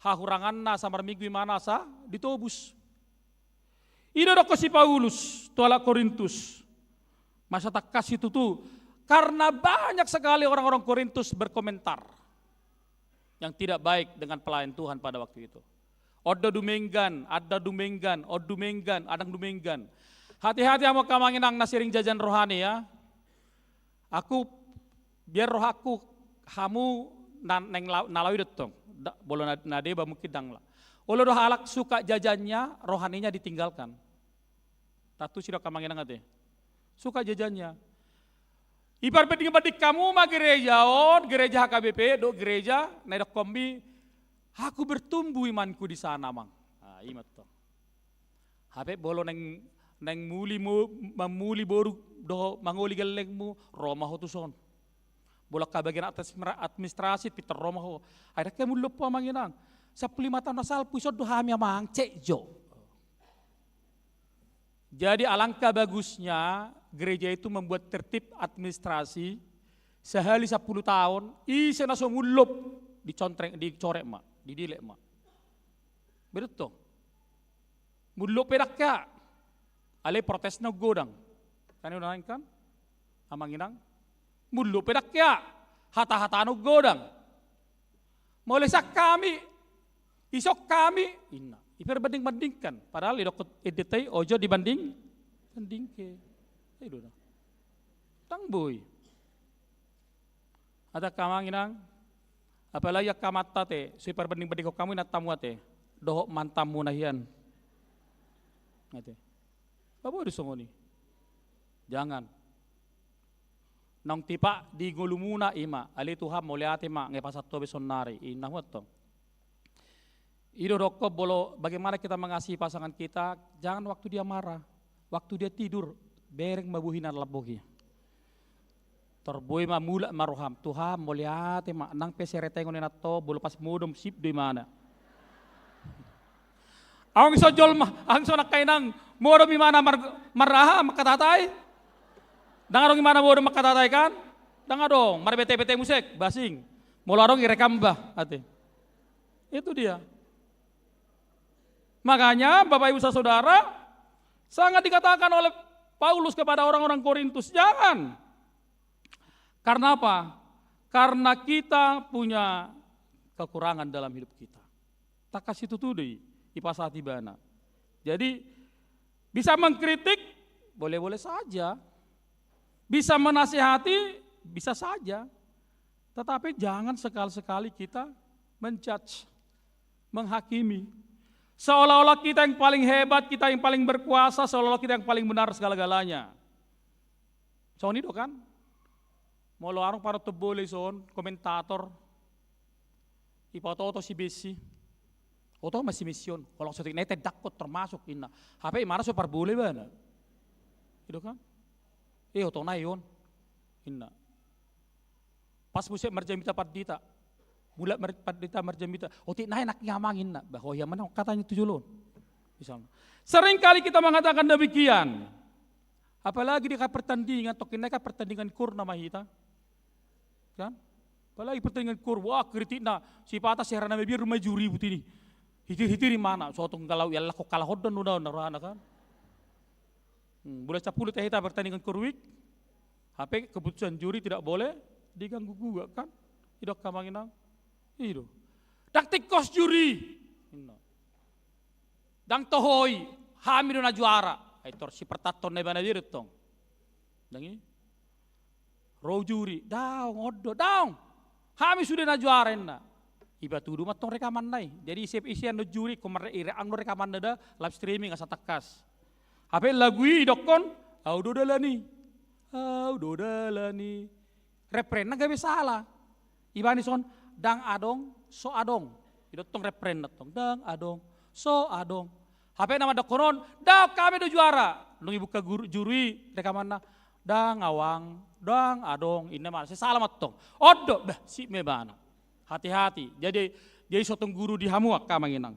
hahurangan na sama minggu mana sa ditobus. Ida dok si Paulus tuala Korintus. Masa tak kasih tutu karena banyak sekali orang-orang Korintus berkomentar yang tidak baik dengan pelayan Tuhan pada waktu itu. Ada dumenggan, adang dumenggan. Hati-hati sama kamanginang nasiring jajan rohani ya. Aku biar roh aku kamu neng nalawi detong bolo nade ba mungkin dang lah. Olo doh halak suka jajannya rohaninya ditinggalkan. Tatu sira kamanginang ate. Suka jajannya. Ibar bedik kamu mah gereja HKBP do gereja nedok kombi aku bertumbuh imanku di sana mang. Ah imat to. Habe bolo neng muli boru do mangoli galengmu Roma ho tuson. Bolak ka bagian atas administrasi Peter Roma ho. Ada kamu lupa manginang. 15 tahun asal pusat do hamia mang cekjo. Jadi alangkah bagusnya gereja itu membuat tertib administrasi sehari 10 tahun isi naso ngulup dicorek mak, didilek mak. Betul. Mulup pedak ya. Ale protes na godang. Kan unahin kan? Amanginang. Mulu pedak ya. Hata-hata no godang. Molesak kami. Isok kami. Inna. Iperbanding-bandingkan. Padahal idok edetay ojo banding ke. Itu dah. Tangboy. Ada kamanginang. Apalagi kamata te. So iperbanding-banding ko kamu natamu te. Dohok mantamu nahian. Ngate. Apa di songoni? Jangan. Nang tipa di gulumuna ima, ali Tuhan moliati ma ngepasat tobe sonari, inah wato. Ido rokok bolo bagaimana kita mengasihi pasangan kita, jangan waktu dia marah, waktu dia tidur, bereng mabuhinan labogi. Terboy ma mula maroham, Tuhan moliati ma nang peseretengon nato bolo pas mudom sip di mana. Ang so jol ang so nakainang moro mi mana maraha makatatay. Dangarong mana moro makatatay kan? Dangarong marbete-bete musik basing. Molarong irekam bah ate. Itu dia. Makanya Bapak Ibu Saudara sangat dikatakan oleh Paulus kepada orang-orang Korintus, jangan. Karena apa? Karena kita punya kekurangan dalam hidup kita. Tak kasih tutudi. Ipasati bana. Jadi bisa mengkritik boleh-boleh saja. Bisa menasihati bisa saja. Tetapi jangan sekali-sekali kita menjudge. menghakimi. Seolah-olah kita yang paling hebat, kita yang paling berkuasa, seolah-olah kita yang paling benar segala-galanya. Soal itu kan? Mau lo arung para tebole son, komentator. Ipato si besi. Oto masih mission. Kalau setik nete dakot termasuk ina. HP mana so parbole bana? Itu kan? Oto na yon. Ina. Pas musik marjamita pardita. Mula pardita marjamita. Otik na enak ngamangin na. Bahwa yang mana katanya 7 lon. Misalnya. Sering kali kita mengatakan demikian. Apalagi di pertandingan, tokin naik pertandingan kur nama kita. Kan? Apalagi pertandingan kur, wah kritik na si patah si harana biar rumah juri putih ini. Hitir-hitir mana? Suatu kalau ya laku kalah hodan udah narana kan. Boleh 10 teh pertandingan kurwik. HP keputusan juri tidak boleh diganggu juga kan? Idok kamanginang. Itu. Taktik kos juri. Dang tohoi, hamil na juara. Itu si pertaton na bana tong. Dangi. Row juri, daung odo, daung. Hamil sudah na juara na. Iba tuduh matong rekaman nai. Jadi isian no juri kemarin ang no rekaman nada live streaming asa takas. HP lagui dokon, audo dalani. Audo dalani. Refren na gabe salah. Iba ni son dang adong so adong. Idotong refren natong dang adong so adong. HP nama dokonon, dah kami do juara. Nung ibu ke guru juri rekaman na dang awang, dang adong. Ini mana? Saya salah matong. Odo, bah si mebana. Hati-hati. Jadi sotong guru di hamuak kamanginang.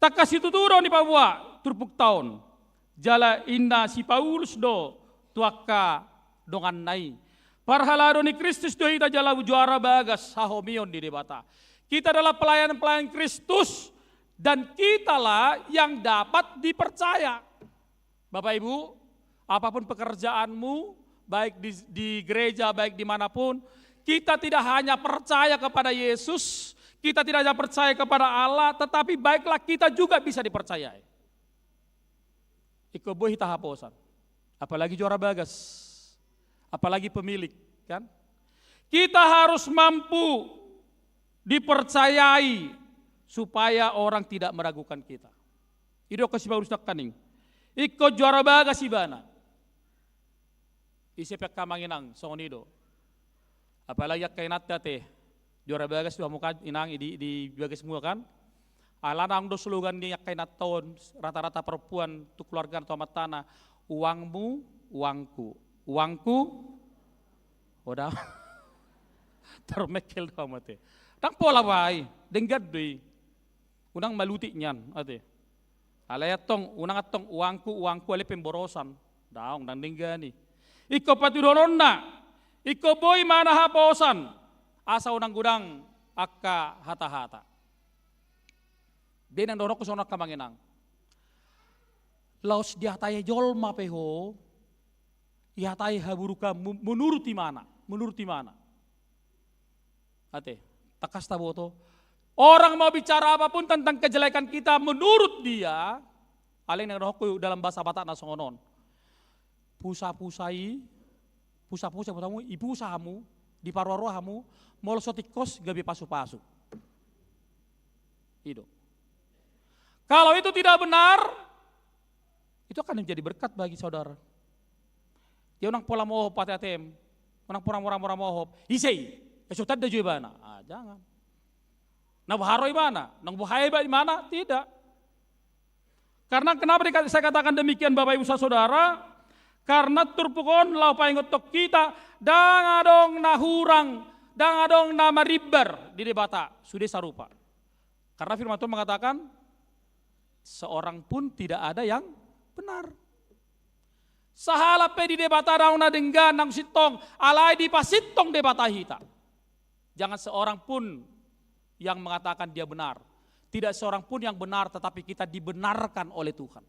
Tak kasih tuturun di Papua, turpuk tahun. Jala inna si Paulus do tuaka dongan nai. Parhalado ni Kristus do ita jala juara bagas sahomion di debata. Kita adalah pelayan-pelayan Kristus dan kitalah yang dapat dipercaya. Bapak Ibu, apapun pekerjaanmu, baik di gereja, baik dimanapun, kita tidak hanya percaya kepada Yesus, kita tidak hanya percaya kepada Allah, tetapi baiklah kita juga bisa dipercayai. Iko boh haposan, apalagi juara bagas, apalagi pemilik, kan? Kita harus mampu dipercayai supaya orang tidak meragukan kita. Itu kasih bagus nak kaning. Iko juara bagas ibana. Isepek kamanginang sonido. Apalagi kainat teh juara bagas dua muka inang di bagas semua kan. Alanang do slogan dia kainat tahun rata-rata perempuan tu keluarga atau matana uangmu uangku uangku udah termekel do mate. Tang pola bai denggad deui. Unang maluti nyan ate. Alaya tong unang atong uangku ale pemborosan. Daong dang denggani. Iko patudononna. Iko boy mana haposan. Asa unang gudang akka hata-hata. Denang dorok sono kamanginang. Laos dihatai jolma peho. Dihatai haburuka menuruti mana? Menuruti mana? Ate, takas taboto. Orang mau bicara apapun tentang kejelekan kita menurut dia, aleng nang rohku dalam bahasa Batak nasongonon. Pusa-pusai, pusa-pusa putamu, ibu usahamu, di parwarahamu, molosotikos gabi pasu-pasu. Itu. Kalau itu tidak benar, itu akan menjadi berkat bagi saudara. Dia orang pola mohop pateatem, orang pura-pura mohop, isei, esok tadi juga bana, jangan. Nah baharoi mana? Nang buhaya mana? Tidak. Karena kenapa saya katakan demikian Bapak Ibu Saudara? Karena turpukon lau paingotok kita dang adong nahurang, dang adong nama ribar di debata sudah sarupa. Karena firman Tuhan mengatakan seorang pun tidak ada yang benar. Sahalape di debata daun na denggan nang sitong alai di pasitong debata hita. Jangan seorang pun yang mengatakan dia benar. Tidak seorang pun yang benar tetapi kita dibenarkan oleh Tuhan.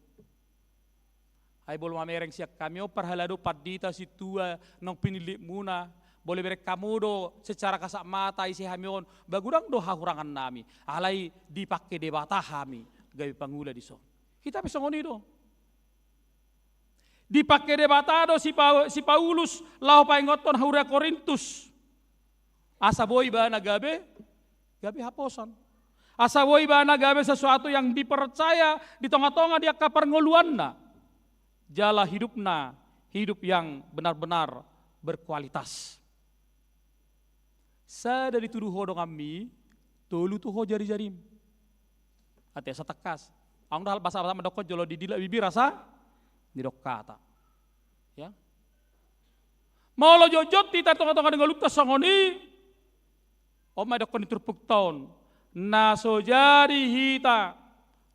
Hai bol mamereng siak kami parhalado padita situa nang pinilik muna. Boleh berek kamu do secara kasat mata isi hamion bagudang do hakurangan nami. Alai dipakai debata hami gawe pangula di son. Kita bisa ngoni do. Dipakai debata do si Paulus lau paingoton haura Korintus. Asa boy bana gabe haposan. Asa woi bana gawe sesuatu yang dipercaya di tengah-tengah dia kapar ngoluanna. Jala hidupna, hidup yang benar-benar berkualitas. Sada dituduh hodong kami, tolu tuh ho jari-jarim. Ate satekas. Ang dahal basa-basa medokot jolo di dila bibir rasa didok kata. Ya. Mau lo jojot di tengah-tengah dengan luka sangoni. Om ada kon turpuk tahun. Naso jadi hita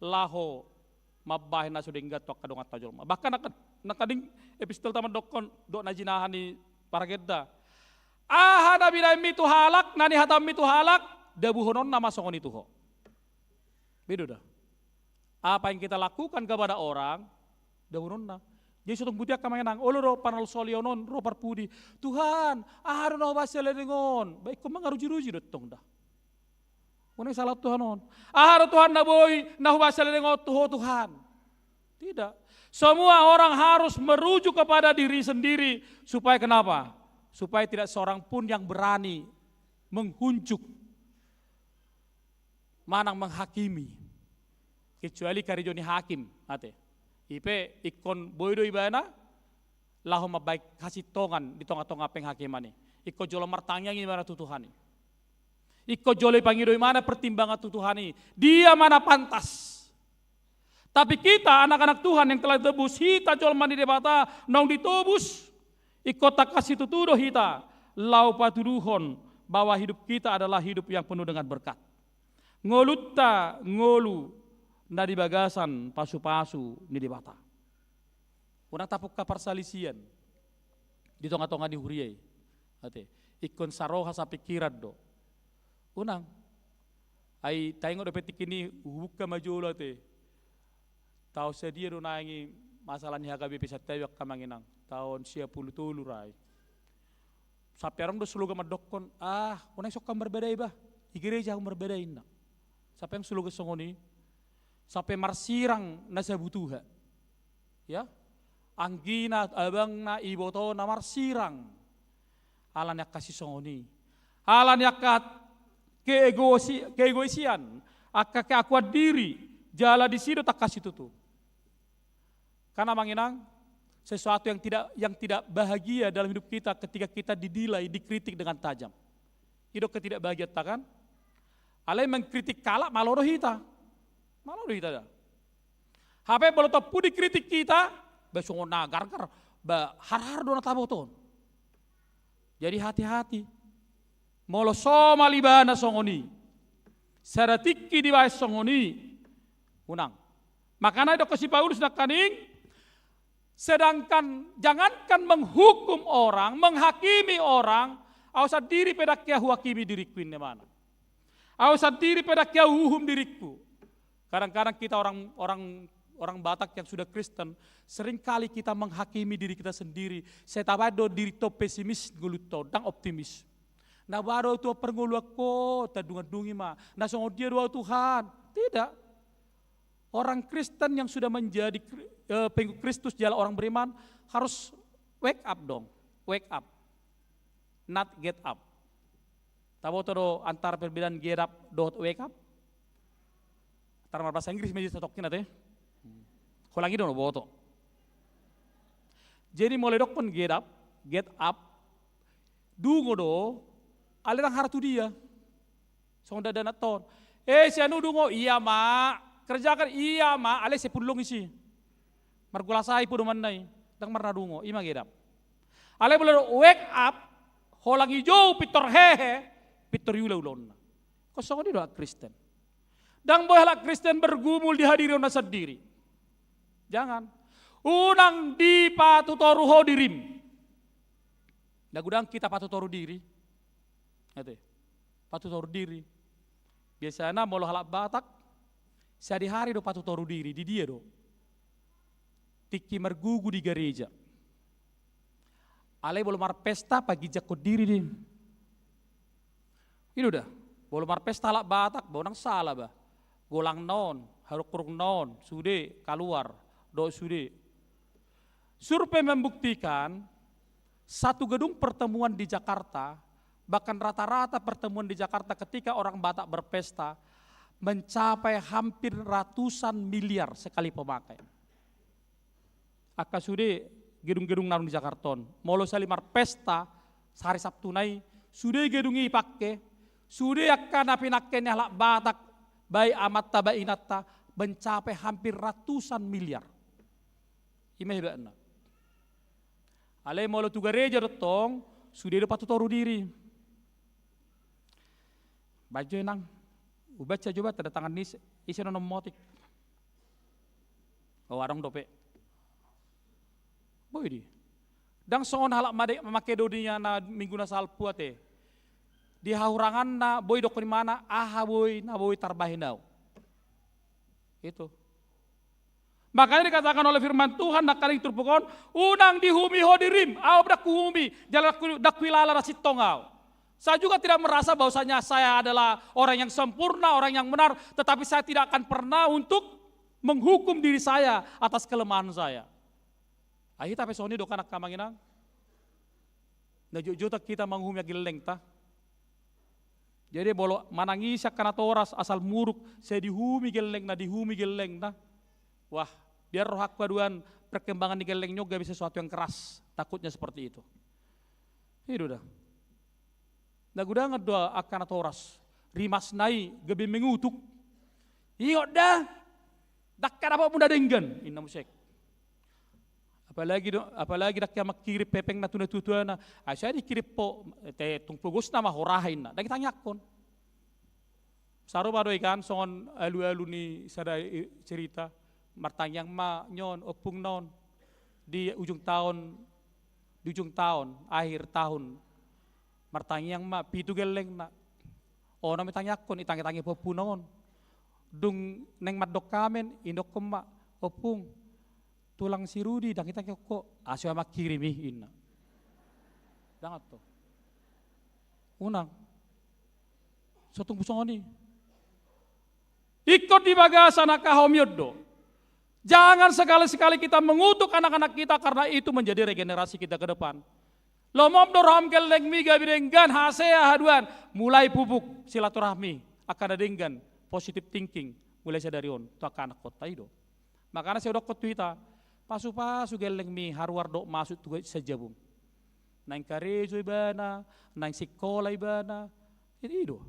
laho mabah naso denggat tok kadong atajol. Bahkan nakading epistel taman dokon dok najinahan di paragedda. Ahada birai mitu halak nani hatam mitu halak dabuhonon nama songon itu ho. Beda dah. Apa yang kita lakukan kepada orang dabuhonon na. Jadi sutung budiak kamangenang oloro panal solionon ro parpudi. Tuhan, aharon no basele dengon. Baik ko mangaruji-ruji dotong dah. Kunang salah Tuhan on. Aharo Tuhan na boy, nahu basele dengon Tuhan. Tidak. Semua orang harus merujuk kepada diri sendiri supaya kenapa? Supaya tidak seorang pun yang berani menghunjuk, manang menghakimi, kecuali karijoni hakim, ate. Ipe ikon boydo ibana, laho mabaik kasih tongan di tongah-tongah penghakimani. Iko jolo martangyangi mana tutuhani. Iko jolo pangido mana pertimbangan tutuhani. Dia mana pantas. Tapi kita anak-anak Tuhan yang telah tebus, hita jolo mandi debata, nong ditobus. Iko tak kasih tutudo hita, lau patuduhon bahwa hidup kita adalah hidup yang penuh dengan berkat. Ngolutta ngolu nadi bagasan pasu-pasu ni debata. Unang tapuk kapar salisian di tongah-tongah di huriai. Ate ikon saroha sa pikiran do. Unang ay tayong do petik ini buka majulo ate. Tau sedia do naingi masalah ni HKBP sa tewak kamanginang tahun 10 tulu rai. Sapi orang do suluga madokon, unang sok kam berbeda iba. Di gereja aku berbedain nak. Sampai yang suluga songoni, sampai marsirang nasa butuha. Ya, anggina abang na iboto na marsirang. Alan yak kasih songoni. Alan yak keegoisian, akka keakuan diri, jala di sido tak kasih tutu. Karena manginang sesuatu yang tidak bahagia dalam hidup kita ketika kita didilai, dikritik dengan tajam. Hidup ketidakbahagiaan kan? Alai mengkritik kalak maloro hita. Maloro hita dah. Hape bolo topu dikritik kita, besong nagar-gar, har-har dona taboton. Jadi hati-hati. Molo soma libana songoni. Saratiki di bawah songoni. Unang. Makanya do kasih Paulus nak kaning. Sedangkan jangankan menghukum orang, menghakimi orang, awasa diri pedak ya huakimi diriku ini mana. Awasa diri pedak ya hukum diriku. Kadang-kadang kita orang Batak yang sudah Kristen, seringkali kita menghakimi diri kita sendiri. Saya tabado diri to pesimis guluto, dang optimis. Nah baru itu pernguluak ko, tadungan-dungi mah. Nah songo dia doa Tuhan. Tidak. Orang Kristen yang sudah menjadi pengikut Kristus jalan orang beriman harus wake up dong, wake up, not get up. Tahu tuh antara perbedaan get up dot wake up? Antara bahasa Inggris menjadi totokin nanti. Kolangi dong boto. Jadi mulai dok pun get up, dungo do, aliran hartu dia, sonda dana ton. Si anu dungo iya mak. Kerjakan iya ma, ale sepulung isi. Margulasai pun mandai, dang marnadungo, ima gedap. Ale boleh wake up, holang hijau pitor hehe, pitor yula ulon. Kosong ini doa Kristen. Dang bolehlah Kristen bergumul di hadirin sendiri. Jangan. Unang di patutoruho dirim. Dagudang kita patutoru diri. Ngerti? Patutoru diri. Biasanya molo halak Batak. Sehari-hari do patu toru diri di dia do. Tiki mergugu di gereja. Alai boleh mar pesta pagi jakot diri di. Ini udah. Boleh mar pesta lak Batak, bonang salah bah. Golang non, haruk kurung non, sude keluar, do sude. Survei membuktikan satu gedung pertemuan di Jakarta, bahkan rata-rata pertemuan di Jakarta ketika orang Batak berpesta, mencapai hampir ratusan miliar sekali pemakaian. Aka sudah gedung-gedung narung di Jakarta, molo salimar pesta, hari Sabtu nai, sudah gedung ini pakai, sudah akan apinakennya halak Batak, baik amatta baik inatta, mencapai hampir ratusan miliar. Imeh benar. Ale molo tu gereja dotong, sudah dapat toru diri. Baju nang, ubaca coba tanda tangan ni isi nonom motik. Oh arong dope. Boy di. Dang soon halak made memakai dodinya na minggu na salpu ate. Di haurangan na boy dok di mana boy na boy tarbahin daw. Itu. Makanya dikatakan oleh firman Tuhan nak kaling turpukon unang dihumi hodirim au dak kuhumi jalan dak wilala rasit tongau. Saya juga tidak merasa bahwasanya saya adalah orang yang sempurna, orang yang benar, tetapi saya tidak akan pernah untuk menghukum diri saya atas kelemahan saya. Ahi tapi soni do kanak kamanginang. Na juta kita menghumya geleng ta. Jadi bolo manangisa kana toras asal muruk saya dihumi geleng na dihumi geleng ta. Wah, biar roh aku aduan perkembangan di geleng juga bisa sesuatu yang keras. Takutnya seperti itu. Itu dah. Naguda ngedoa akan toras. Rimas nai gabi mengutuk. Iyo dah. Dakkan apa muda denggan. Inna musik. Apalagi dak yang makirip pepeng na tunatutuana. Saya dikirip po tung pugos na mahorahin na. Dagi tanyakon. Saro badoy kan songon alu-alu ni sada cerita martanyang ma nyon opung non di ujung tahun akhir tahun martanyang ma pitu geleng na. O na mitanyakon itangi-tangi popunon. Dung neng madok kamen indok kema opung tulang si Rudi dan kita kok asya makirimi inna. Dangat to. Unang. Sotung pusongoni. Ikut di bagasan akahomyodo. Jangan sekali-sekali kita mengutuk anak-anak kita karena itu menjadi regenerasi kita ke depan. Lomom dorham geleng miga bidenggan hasea haduan mulai pupuk silaturahmi akan adenggan positive thinking mulai sadari on to akan kota itu. Makanya saya udah kotwita pasu-pasu geleng mi haruar dok masuk tuh sejabung. Naing karejo ibana, naing sekolah ibana, itu.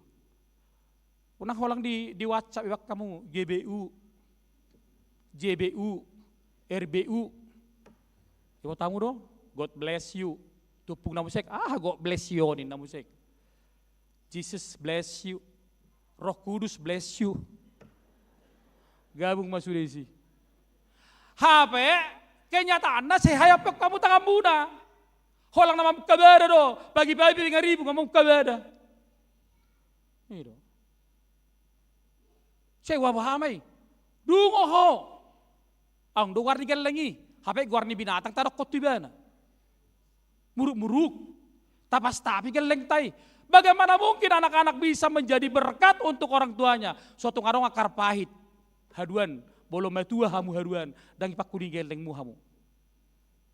Unang holang di WhatsApp iwak kamu GBU, JBU, RBU. Ibu tamu dong, God bless you. Tupung na musik, God bless you nih na musik. Jesus bless you, Roh Kudus bless you. Gabung masuk desi. HP, kenyataan na sehayap kamu tangan muna. Holang nama kabada do, pagi-pagi 5.000 kamu kabada. Ini do. Saya wabahamay, dungo ho. Ang do warni galangi, HP warni binatang tarok kotibana. Muruk-muruk, tapas tapi geleng tay. Bagaimana mungkin anak-anak bisa menjadi berkat untuk orang tuanya? Suatu ngarong akar pahit, haduan, bolong matua hamu haduan, dan ipak kuning geleng muhamu.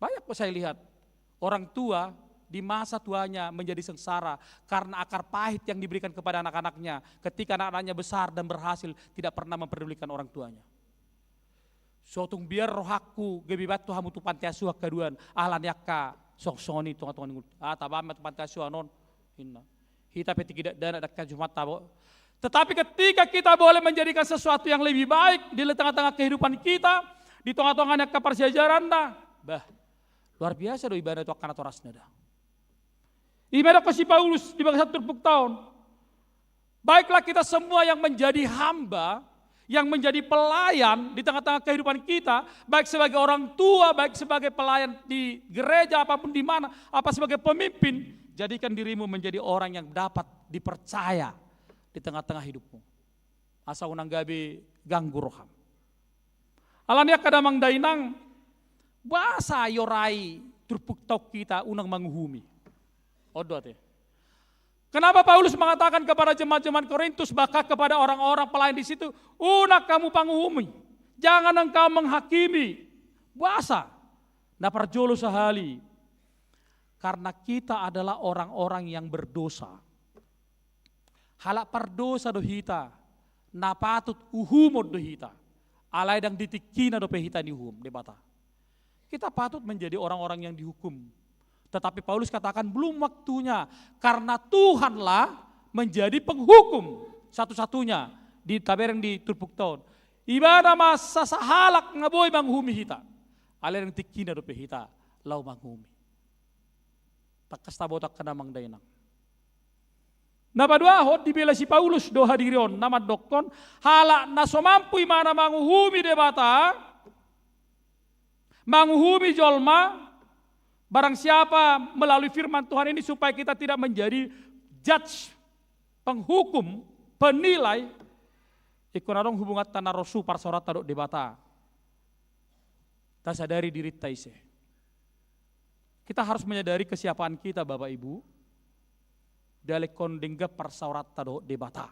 Banyak kok saya lihat, orang tua di masa tuanya menjadi sengsara karena akar pahit yang diberikan kepada anak-anaknya. Ketika anak-anaknya besar dan berhasil, tidak pernah memperdulikan orang tuanya. Suatu biar rohaku, gebi batu hamu tu pantai asuh kaduan, ahlan yakka, sok-soni tunga-tunga ningut. Tabamat pantai asuh non, inna. Kita tidak dana dekat Jumat tabo. Tetapi ketika kita boleh menjadikan sesuatu yang lebih baik di tengah-tengah kehidupan kita, di tengah-tengah kepersejaran bah, luar biasa do ibadah itu akan atorasna dah. Ibadah kasih Paulus di bangsa terpuk tahun. Baiklah kita semua yang menjadi hamba, yang menjadi pelayan di tengah-tengah kehidupan kita, baik sebagai orang tua, baik sebagai pelayan di gereja apapun di mana, apa sebagai pemimpin, jadikan dirimu menjadi orang yang dapat dipercaya di tengah-tengah hidupmu. Asa unang gabi ganggu roham. Alania kadamang dainang bahasa yorai turpuk tau kita unang manguhumi. Odo ate. Kenapa Paulus mengatakan kepada jemaat-jemaat Korintus bahkan kepada orang-orang pelayan di situ, unak kamu panguhumi, jangan engkau menghakimi. Bahasa, napar jolo sahali. Karena kita adalah orang-orang yang berdosa. Halak perdosa do hita, na patut uhumod do hita. Alay dang ditikina do pehita ni uhum debata. Kita patut menjadi orang-orang yang dihukum. Tetapi Paulus katakan belum waktunya karena Tuhanlah menjadi penghukum satu-satunya di tabereng di Turpuk Tahun. Ibada masa sahalak ngaboy manghumi hita. Alay dang tikina do pehita lau manghumi. Takas tabotak kana mangdainang. Napaduahot dibela si Paulus do hadirion nama dokon hala na somampu mana manguhumi debata manguhumi jolma barang siapa melalui firman Tuhan ini supaya kita tidak menjadi judge penghukum penilai ikonarong hubungan tanah rosu parsorat tadok debata tak sadari diri taise kita harus menyadari kesiapan kita Bapak Ibu dale kondengga parsaurat tado debata.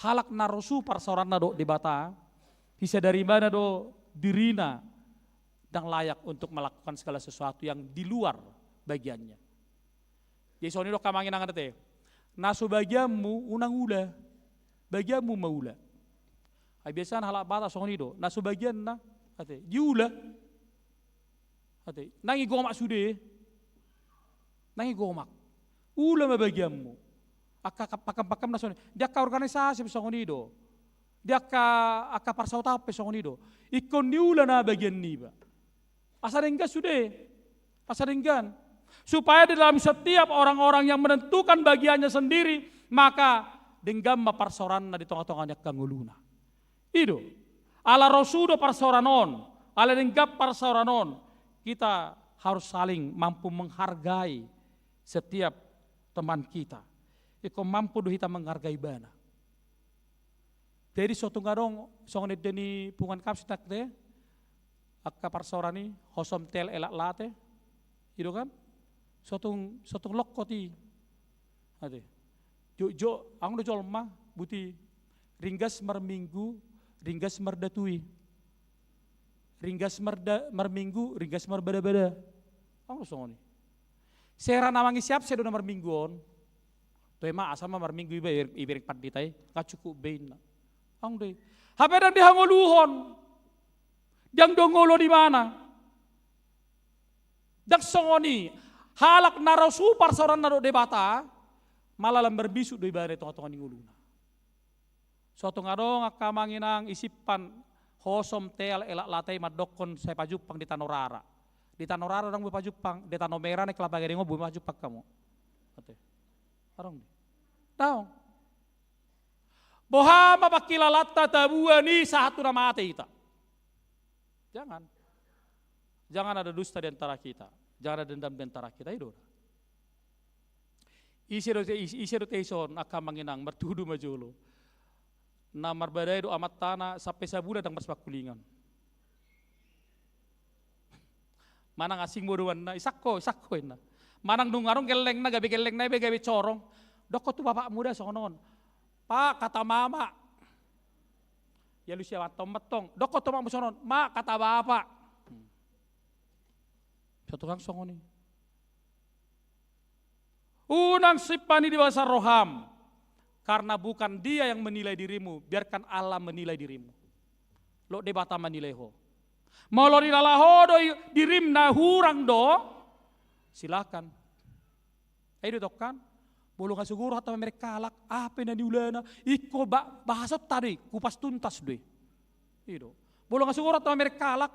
Halak narosu parsaurat nado debata, bisa dari mana do dirina dan layak untuk melakukan segala sesuatu yang di luar bagiannya. Jadi soalnya do kamangin angkat teh, nasu bagianmu unang ula, bagianmu maula. Biasanya halak bata soalnya do, nasu bagian na, kate, diula, kate, nangi gomak sude, nangi gomak. Ulama bagianmu. Pakam-pakam nasional. Dia ka organisasi pesongonido. Dia ka parsauta pesongonido. Ikon diula na bagian niba. Pasadenggan sudah. Pasadenggan. Supaya di dalam setiap orang-orang yang menentukan bagiannya sendiri, maka denggam maparsoran na di tengah-tengahnya kanguluna. Itu. Ala rosudo parsoranon. Ala denggap parsoranon. Kita harus saling mampu menghargai setiap teman kita. Iko mampu do kita menghargai bana. Jadi suatu ngarong songonit deni pungan kapsitak te akka parsorani hosom tel elak late. Itu kan? Suatu lokkoti. Ade. Jo ang do jolma buti ringgas merminggu, ringgas merdatui. Ringgas merminggu, ringgas merbada-bada. Ang songoni. Sera namangi siap saya do nomor mingguon. Tuh emang asal nomor minggu ibarik paditai nggak cukup bein. Ang deh. Hape dan dihangoluhon. Yang dongolo di mana? Dak songoni halak narosu parsoran naro debata malah lembar bisu do ibarat tong-tong nguluna. Suatu ngadong akamanginang isipan hosom tel elak latai madokon saya pajupang di Tanorara. Di Tanorara orang bupa Jepang, di Tanah Merah nih kelapa gading bupa Jepang kamu. Oke, orang di. Tahu? Bohama pakilalata tabua ni satu nama ate kita. Jangan ada dusta di antara kita, jangan ada dendam di antara kita itu. Isi rotation akan menginang mertudu majolo. Namar badai do amat tanah sampai sabuda dan bersepakulingan. Manang asing bodohan na isakko na. Manang dungarong geleng na gabi corong. Doko tu bapak muda sonon. Pak kata mama. Ya lu siapa matong. Doko tu mama sonon. Ma kata bapak. Satu kang songoni. Unang sipani di bahasa roham. Karena bukan dia yang menilai dirimu, biarkan Allah menilai dirimu. Lo debata menilai ho. Mau lo dilalaho do dirim na hurang do, silakan. Ayo kan, bolong kasuguro atau mereka kalak, apa na diulana, iko bahasa tadi, kupas tuntas deh. Itu, bolong kasuguro atau mereka kalak,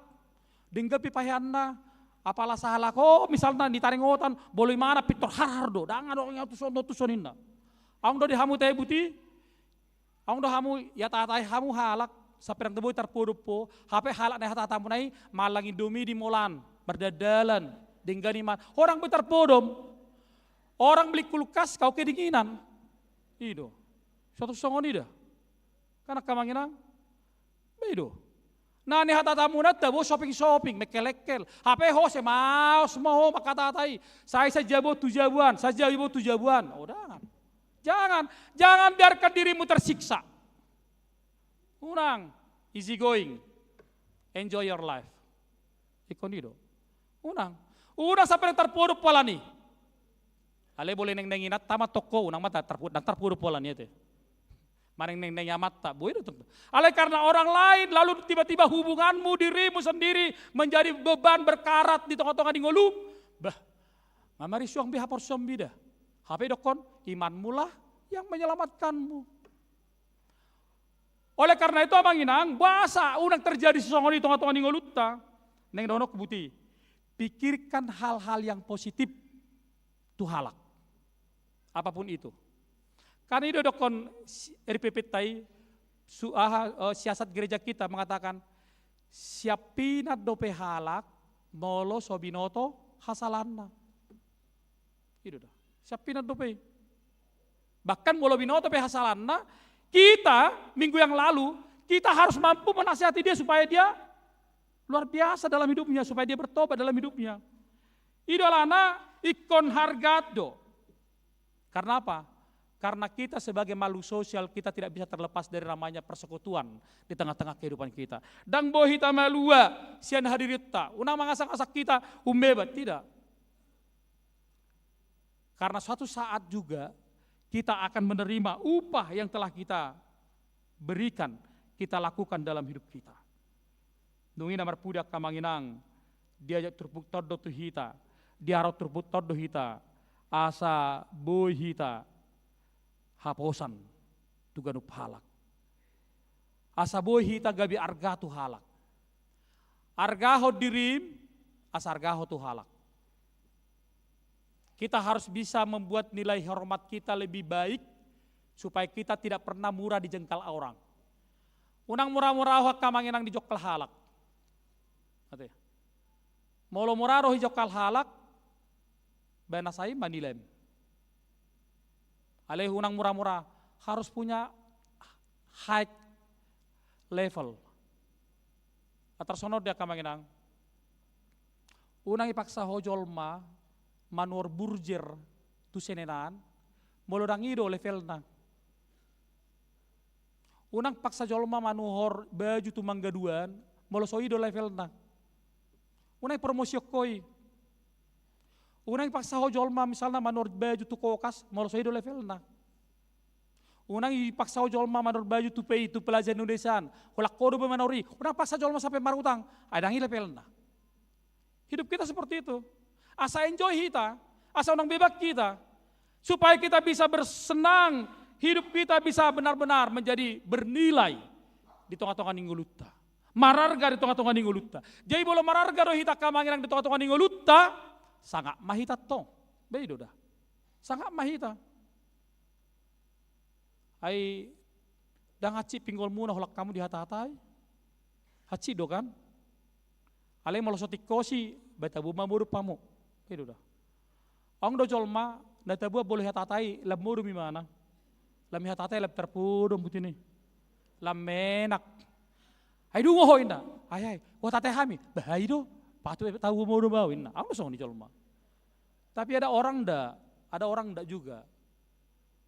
denggapi pahianna, apalah salah ko, misalnya ditaringotan, boleh mana pitor hardo, dangan do yang tusoninna. Ang do dihamu teh buti, ang do hamu ya tatai hamu halak. Sa perang tebu terpuruk po, HP halak na hatatamu nai malang Indomie di molan, berdadalan, denggani man. Orang terpodom, orang beli kulkas kau kedinginan, itu, suatu songon ida, karena kamanginang, itu. Nah ni hatatamu na tebu shopping, mekelekel, HP ho semau semua ho makatatai, saya jabo tujabuan, oh jangan biarkan dirimu tersiksa. Unang, easy going, enjoy your life. Ikonido. Unang sampai terpuruk pola nih. Ale boleh neng nenginat tamat toko unang mata terpuruk pola nih teh. Maneng neng nyamat tak boleh itu. Oleh karena orang lain lalu tiba-tiba hubunganmu dirimu sendiri menjadi beban berkarat di tengah-tengah di ngolu. Bah, mamari suang biha porsom bida. HP dokon imanmu lah yang menyelamatkanmu. Oleh karena itu abang inang bahasa unang terjadi sesuatu di tengah-tengah di ngolu ta. Neng dono kebuti. Pikirkan hal-hal yang positif tu halak. Apapun itu. Karena itu dokon RPP Tai siasat gereja kita mengatakan siapina dope halak molo sobinoto hasalanna. Itu dah. Siapina dope. Bahkan molo binoto pe hasalanna, kita minggu yang lalu kita harus mampu menasihati dia supaya dia luar biasa dalam hidupnya, supaya dia bertobat dalam hidupnya. Idolana ikon hargado. Karena apa? Karena kita sebagai makhluk sosial, kita tidak bisa terlepas dari namanya persekutuan di tengah-tengah kehidupan kita. Dan bohita malua, sian hadirita, unang mangasak-asak kita, umbebat, tidak. Karena suatu saat juga kita akan menerima upah yang telah kita berikan, kita lakukan dalam hidup kita. Nungi namar pudak kamanginang, dia terpuk todo tu hita, dia harus terpuk todo hita, asa boy hita, haposan tuganup halak. Asa boy hita gabi arga tu halak. Argaho dirim, asa argaho tu halak. Kita harus bisa membuat nilai hormat kita lebih baik supaya kita tidak pernah murah dijengkal orang. Unang murah-murah hak kamanginang dijokal halak. Molo murah roh dijokal halak, banasai manilem. Aleh unang murah-murah harus punya high level. Atarsono dia kamanginang. Unang ipaksa hojolma manuor burjer tu senenan molodang ido levelna. Unang paksa jolma manuhor baju tu manggaduan molo so ido levelna. Unang promosi koi. Unang paksa hojolma misalnya manuor baju tu kokas molo so ido levelna. Unang ipaksa jolma manor baju tu pei tu pelajar Indonesian holak kodo be manori. Unang paksa jolma sampai marutang adangi levelna. Hidup kita seperti itu. Asa enjoy kita, asa unang bebak kita, supaya kita bisa bersenang, hidup kita bisa benar-benar menjadi bernilai di tengah-tengah ningguluta. Mararga di tengah-tengah ningguluta. Jadi boleh mararga do hita kamanginang di tengah-tengah ningguluta, sangat mahita tong. Begitu dah. Sangat mahita. Ai dang haci pinggol muna holak kamu di hata-hatai. Haci do kan? Ale molosotik kosi betabu mamuru pamu. Itu dah. Ong do jolma natabu boleh hatatai lam muru mi mana? Lam hatatai lam terpudum butini. Lam menak. Ai du ngoho inda. Ai wo tatai hami. Bahai do. Patu tahu muru bau inna. Ong song ni jolma. Tapi ada orang nda juga.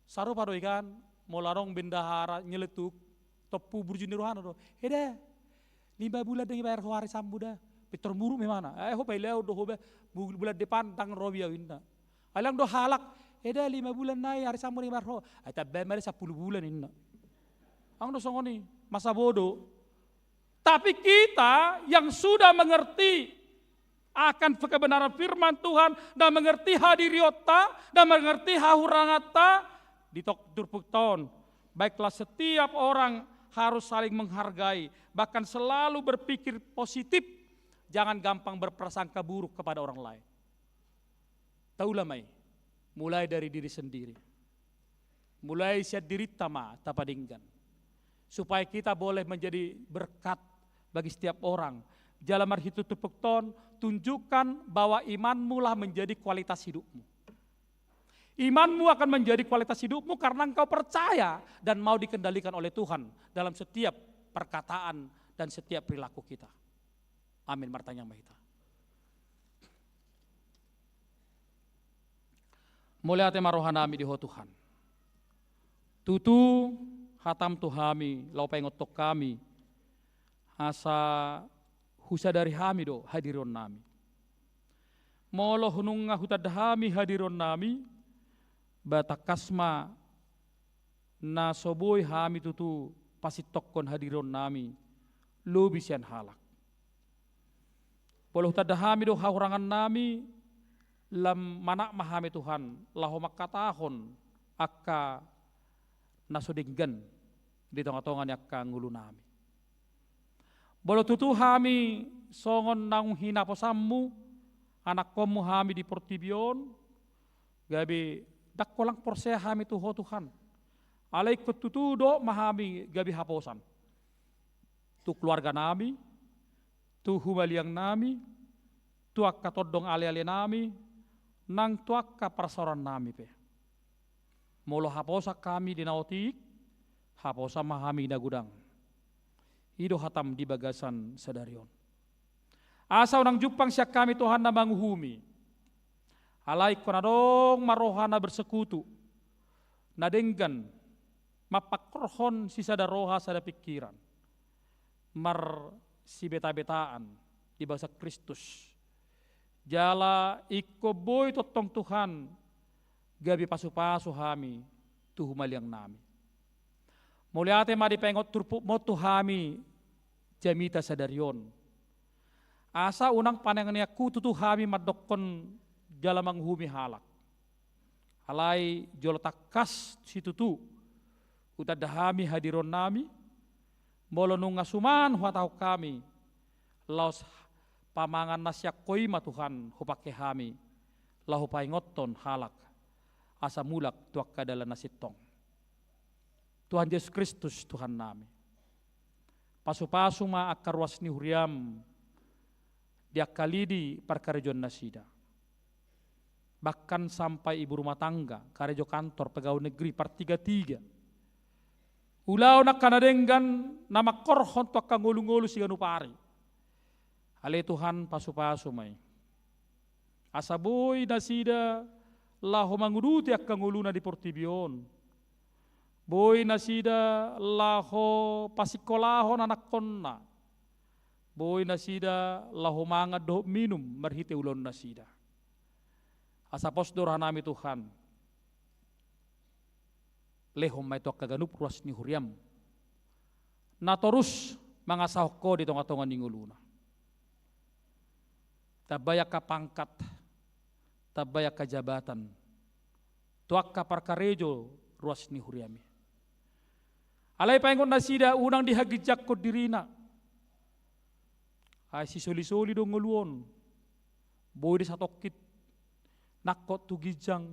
Saru pado ikan molarong bendahara nyeletuk topu burjuni rohana do. Heda. 5 bulan dengan bayar hari sambuda. Peter muru memana? Hopai leo do hoba bulan depan tang robia winda. Alang do halak. Eda 5 bulan nai hari samuri marho. Ata bemare 10 bulan inna. Ang do songoni masa bodoh. Tapi kita yang sudah mengerti akan kebenaran firman Tuhan dan mengerti hadiriota dan mengerti hahurangata di tok turpukton. Baiklah setiap orang harus saling menghargai, bahkan selalu berpikir positif. Jangan gampang berprasangka buruk kepada orang lain. Taulah mai, mulai dari diri sendiri. Mulai siat diri tama tapadinggan. Supaya kita boleh menjadi berkat bagi setiap orang. Jalan marhitu tupukton, tunjukkan bahwa imanmu lah menjadi kualitas hidupmu. Imanmu akan menjadi kualitas hidupmu karena engkau percaya dan mau dikendalikan oleh Tuhan dalam setiap perkataan dan setiap perilaku kita. Amin martanya mahita. Mulai hati marohanami di Tuhan. Tutu hatam tuhami lau pengotok kami. Asa husa dari hami do hadiron nami. Molo hununga hutadhami hadiron nami. Batakasma na soboi hami tutu pasi tokkon hadiron nami lobisian halak. Puluh tada hami do haurangan nami lam manak mahami Tuhan laho makatahon akka nasodinggan di tonga-tongan yakka ngulu nami. Bolo tutu hami songon nang hinaposammu anak komu hami di Portibion gabi dakkolang porse hami tuho Tuhan. Alai kututu do mahami gabi haposan. Tu keluarga nami, tu humaliang nami, tu akka todong ale-ale nami, nang tu akka persoran nami pe. Molo haposa kami di nautik, haposa mahami na gudang. Ido hatam di bagasan sadarion. Asa unang jupang siya kami Tuhan na manguhumi. Alay ko na dong marohana bersekutu. Nadenggan, mapakrohon si sadaroha sada pikiran. Mar si beta-betaan di bahasa Kristus. Jala iko boy totong Tuhan gabi pasu-pasu hami tuhumaliang nami. Muliate madi pengot turpu motu hami jamita sadarion. Asa unang panengan ku tutu hami madokon jalamang humi halak. Alai jolotakas si tutu utada hami hadiron nami molo nunga suman huatau kami laos pamangan nasyak koima Tuhan hupake hami lahu paingoton halak asa mulak tuak kadala nasitong. Tuhan Yesus Kristus Tuhan nami. Pasu-pasu ma akarwas ni huriam diakalidi parkarejon nasida. Bahkan sampai ibu rumah tangga, karejo kantor, pegawai negeri, partiga-tiga. Ulau nak kanadenggan nama korhon tuak kangulu-ngulu si ganupari. Ale Tuhan pasu-pasu may. Asaboy nasida laho manguduti ak kanguluna di Portibion. Boy nasida laho pasikolahon anak konna. Boy nasida laho mangad do minum marhite ulon nasida. Asa posdor hanami Tuhan. Lehom may tuak kaganup ruas ni huriam. Na torus mangasah ko di tonga-tonga ninguluna. Tabaya ka pangkat, tabaya ka jabatan. Tuak ka parkarejo ruas ni huriami. Alay paingon nasida unang dihagijak ko dirina. Ay si soli-soli do nguluon. Boy di satokit. Nakot tugijang.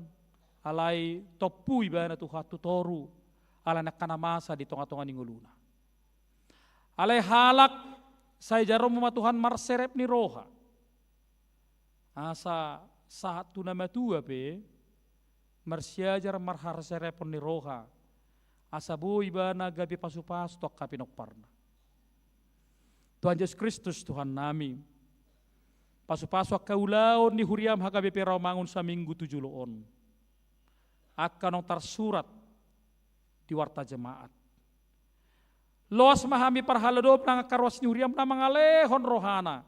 Alay topu iba na tuha tutoru. Alay nakanamasa di tonga-tonga ninguluna. Alay halak say jarom Tuhan marserep ni roha. Asa saat tu nama tua pe marsiajar marhar serepon ni roha. Asa bu iba na gabi pasu-pasu tok kapinok parna. Tuhan Yesus Kristus Tuhan nami. Pasu-pasu akaulaon ni huriam hagabi perau mangun sa minggu 7 loon. Akan nong tersurat di warta jemaat. Los mahami parhaladop nang karwas ni huriam na mangalehon rohana.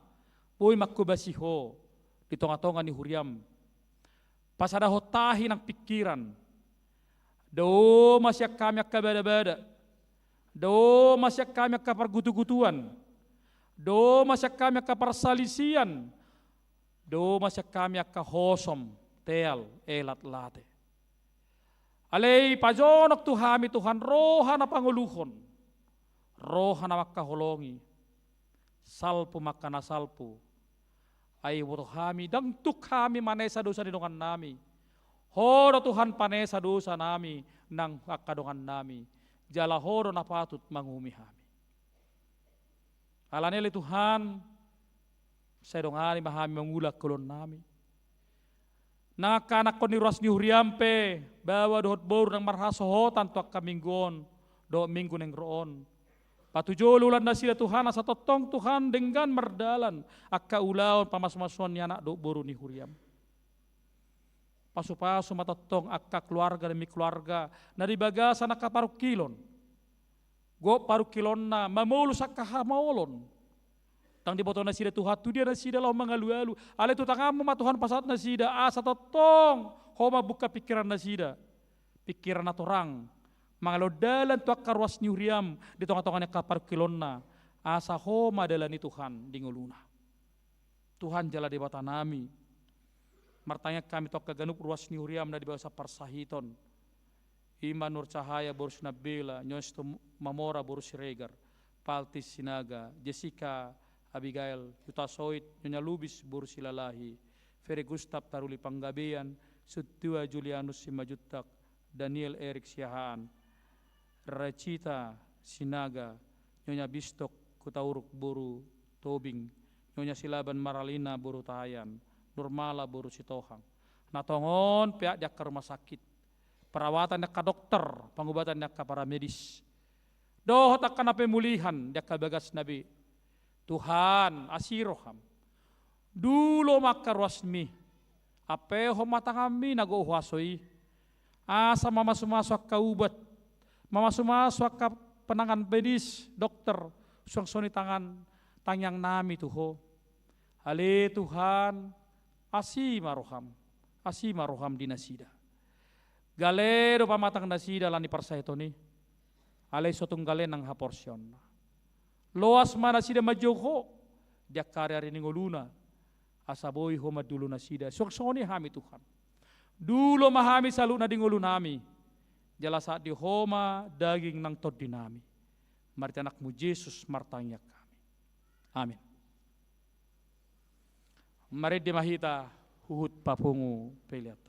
Boy makubasiho di tonga-tonga ni huriam. Pasada hotahi ng pikiran. Do masyak kami akabada-bada. Do masyak kami akapargutu-gutuan. Do masyak kami akaparsalisian. Do masyak kami akahosom tel elat late. Alay pajonok tuhami Tuhan roha na panguluhon. Roha na makaholongi. Salpu makana salpu. Ay wuto kami dangtuk kami manesa dosa dinungan nami. Horo Tuhan panesa dosa nami nang akadungan nami. Jala horo na patut mangumi kami. Alanili Tuhan, saya dongani mahami mengulak kulon nami. Nakanak ko ni ruas ni huriampe, bawa dohot boru ng marhasohotan tuak kaminggon, do minggu neng roon. Patujululan na sila Tuhan, asa totong Tuhan dengan merdalan, akka ulaon pamas-mason ni anak do boru ni huriam. Pasu-pasu matotong akka keluarga demi keluarga, na di bagasan akka parukilon. Go parukilon na mamulus akka hamolon. Tang di boto na sida Tuhan tu dia na sida lau mangalu-alu. Ale tu tangamu ma Tuhan pasat na sida asa totong homa buka pikiran na sida. Pikiran na torang Mangalo dalan tuak karwas niuriam di tengah-tengahnya kapar kilonna. Asa homa dalan ni Tuhan di nguluna. Tuhan jala di bata nami. Martanya kami tuak kaganup ruas niuriam na di bawah parsahiton. Iman Nur Cahaya borus Nabila, Nyosto Mamora borus Regar, Paltis Sinaga, Jessica Abigail, Yuta Soit, Nyonya Lubis borus Silalahi, Ferry Gustaf Taruli Panggabean, Sutua Julianus Simajutak, Daniel Erik Siahaan, Racita Sinaga, Nyonya Bistok Kutauruk Boru Tobing, Nyonya Silaban Maralina Boru Tahayan, Nurmala Boru Sitohang. Natongon pihak jak ke rumah sakit. Perawatan dak ka dokter, pengobatan dak ka para medis. Doh tak kana pemulihan dak ka bagas Nabi. Tuhan asiroham. Dulo makka ruasmi. Ape ho mata kami nago huasoi. Asa mamasu-masuk ka ubat. Mamasu-masuk ka penangan medis, dokter, suang-soni tangan tangyang nami tuho. Ale Tuhan asimaroham dinasida. Galero pamatang nasida lan di parsaitoni. Ale sotong galen ang haporsyon. Loas mana sida majoho. Dia karya riningoluna. Asaboy ho madulo nasida. Sok-soni hami Tuhan. Dulo mahami salu na dingulu nami. Jala saat di homa daging nang tod dinami. Marti anakmu Yesus martanya kami. Amin. Mari dimahita huhut papungu peliat.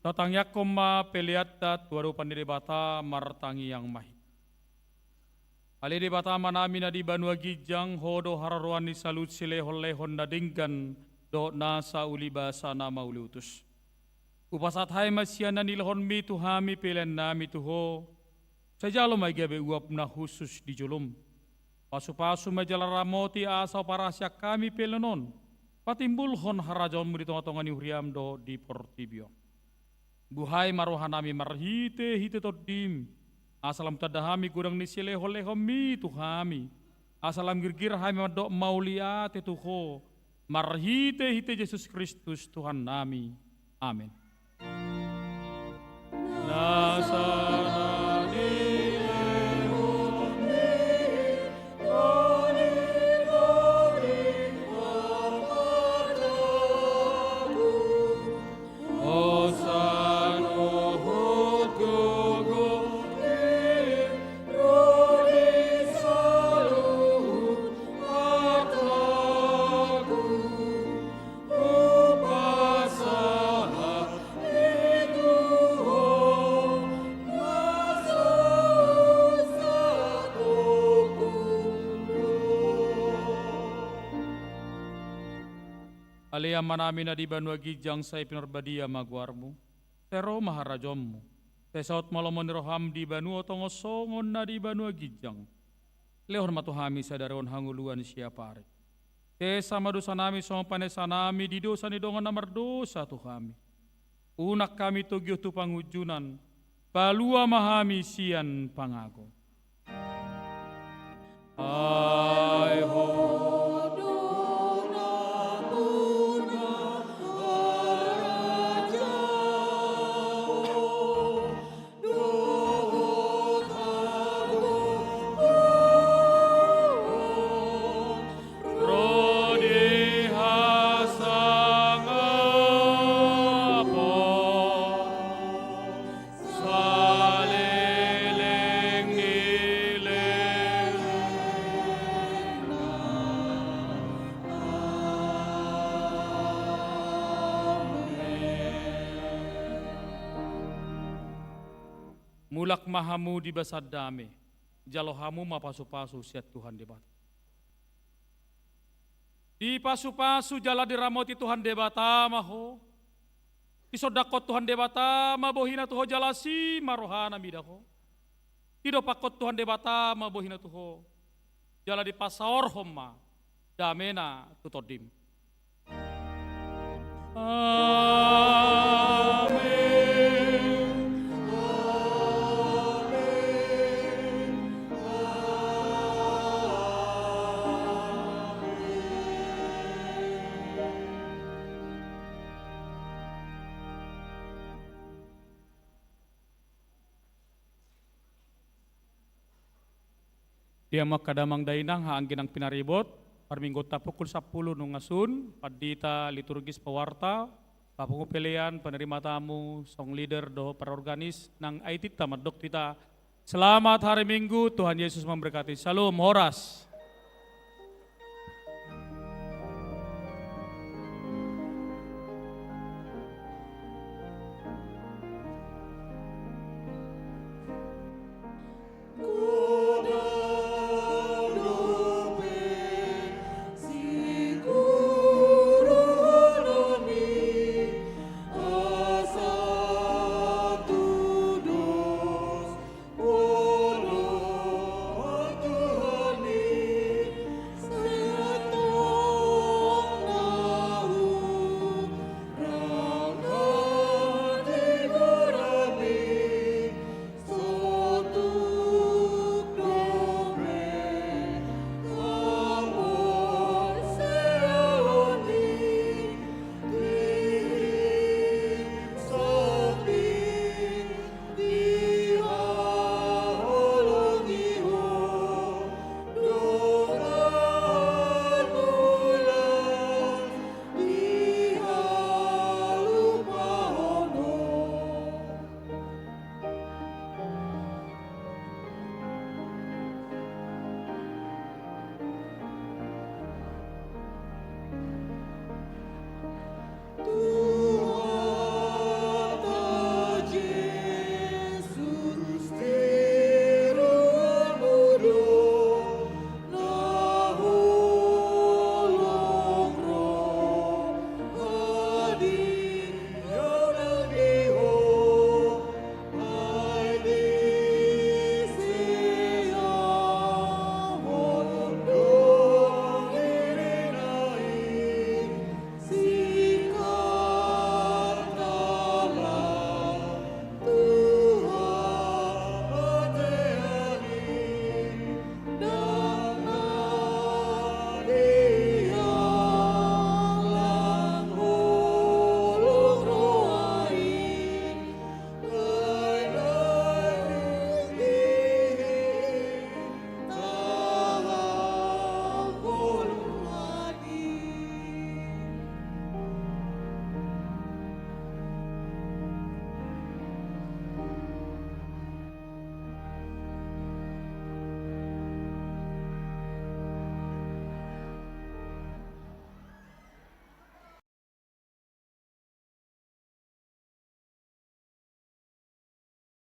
Tatang yakoma peliatat waru pandiri bata martangi yang mahi. Ali di bata manami na di Banua Gijang hodo hararuani salut sile holle honda dinggan do nasa uli basa nama uli utus. Upasat hai masyana nilhon mi tuhami pelen nami tuho. Sajalo may gabe uap na khusus di julum. Pasu-pasu majala ramoti asa parasya kami pelenon. Patimbulhon harajon mu di tengah-tengah ni huriam do di Portibio. Buhay marohanami marhite hite todim. Asalam tadahami gurang ni sile hole homi tuhami. Asalam girgir hami madok mauliate tuho. Marhite hite Yesus Kristus Tuhan nami. Amin. Alia manami na di Banua Gijang sa ipinarbadia magwarmu. Pero maharajommu. Tesaut malomon roham di Banua tongosongon na di Banua Gijang. Lehon matuhami sa daron hanguluan siya pare. Sama dosa nami sama panesa nami di dosa ni dongan namar dosa tu kami. Unak kami tugyo tu pangujunan. Palua mahami sian pangago. Ai ho. Mulak mahamu di basad dame, jalohamu mapasu-pasu siat Tuhan debat. Di pasu-pasu jala diramoti Tuhan debata maho. Isodakot Tuhan debata mabohina tuho jalasi marohana midaho. Tido pakot Tuhan debata mabohina tuho. Jala di pasaor homa damena tutodim. Amin. Dia makadamang dainang haangkin ang pinaribot, parminggo ta pukul 10 nung ngasun, padita liturgis pawarta, papungupilian penerima tamu, song leader do perorganis ng IT tamadok kita. Selamat hari Minggu, Tuhan Yesus memberkati. Shalom, horas.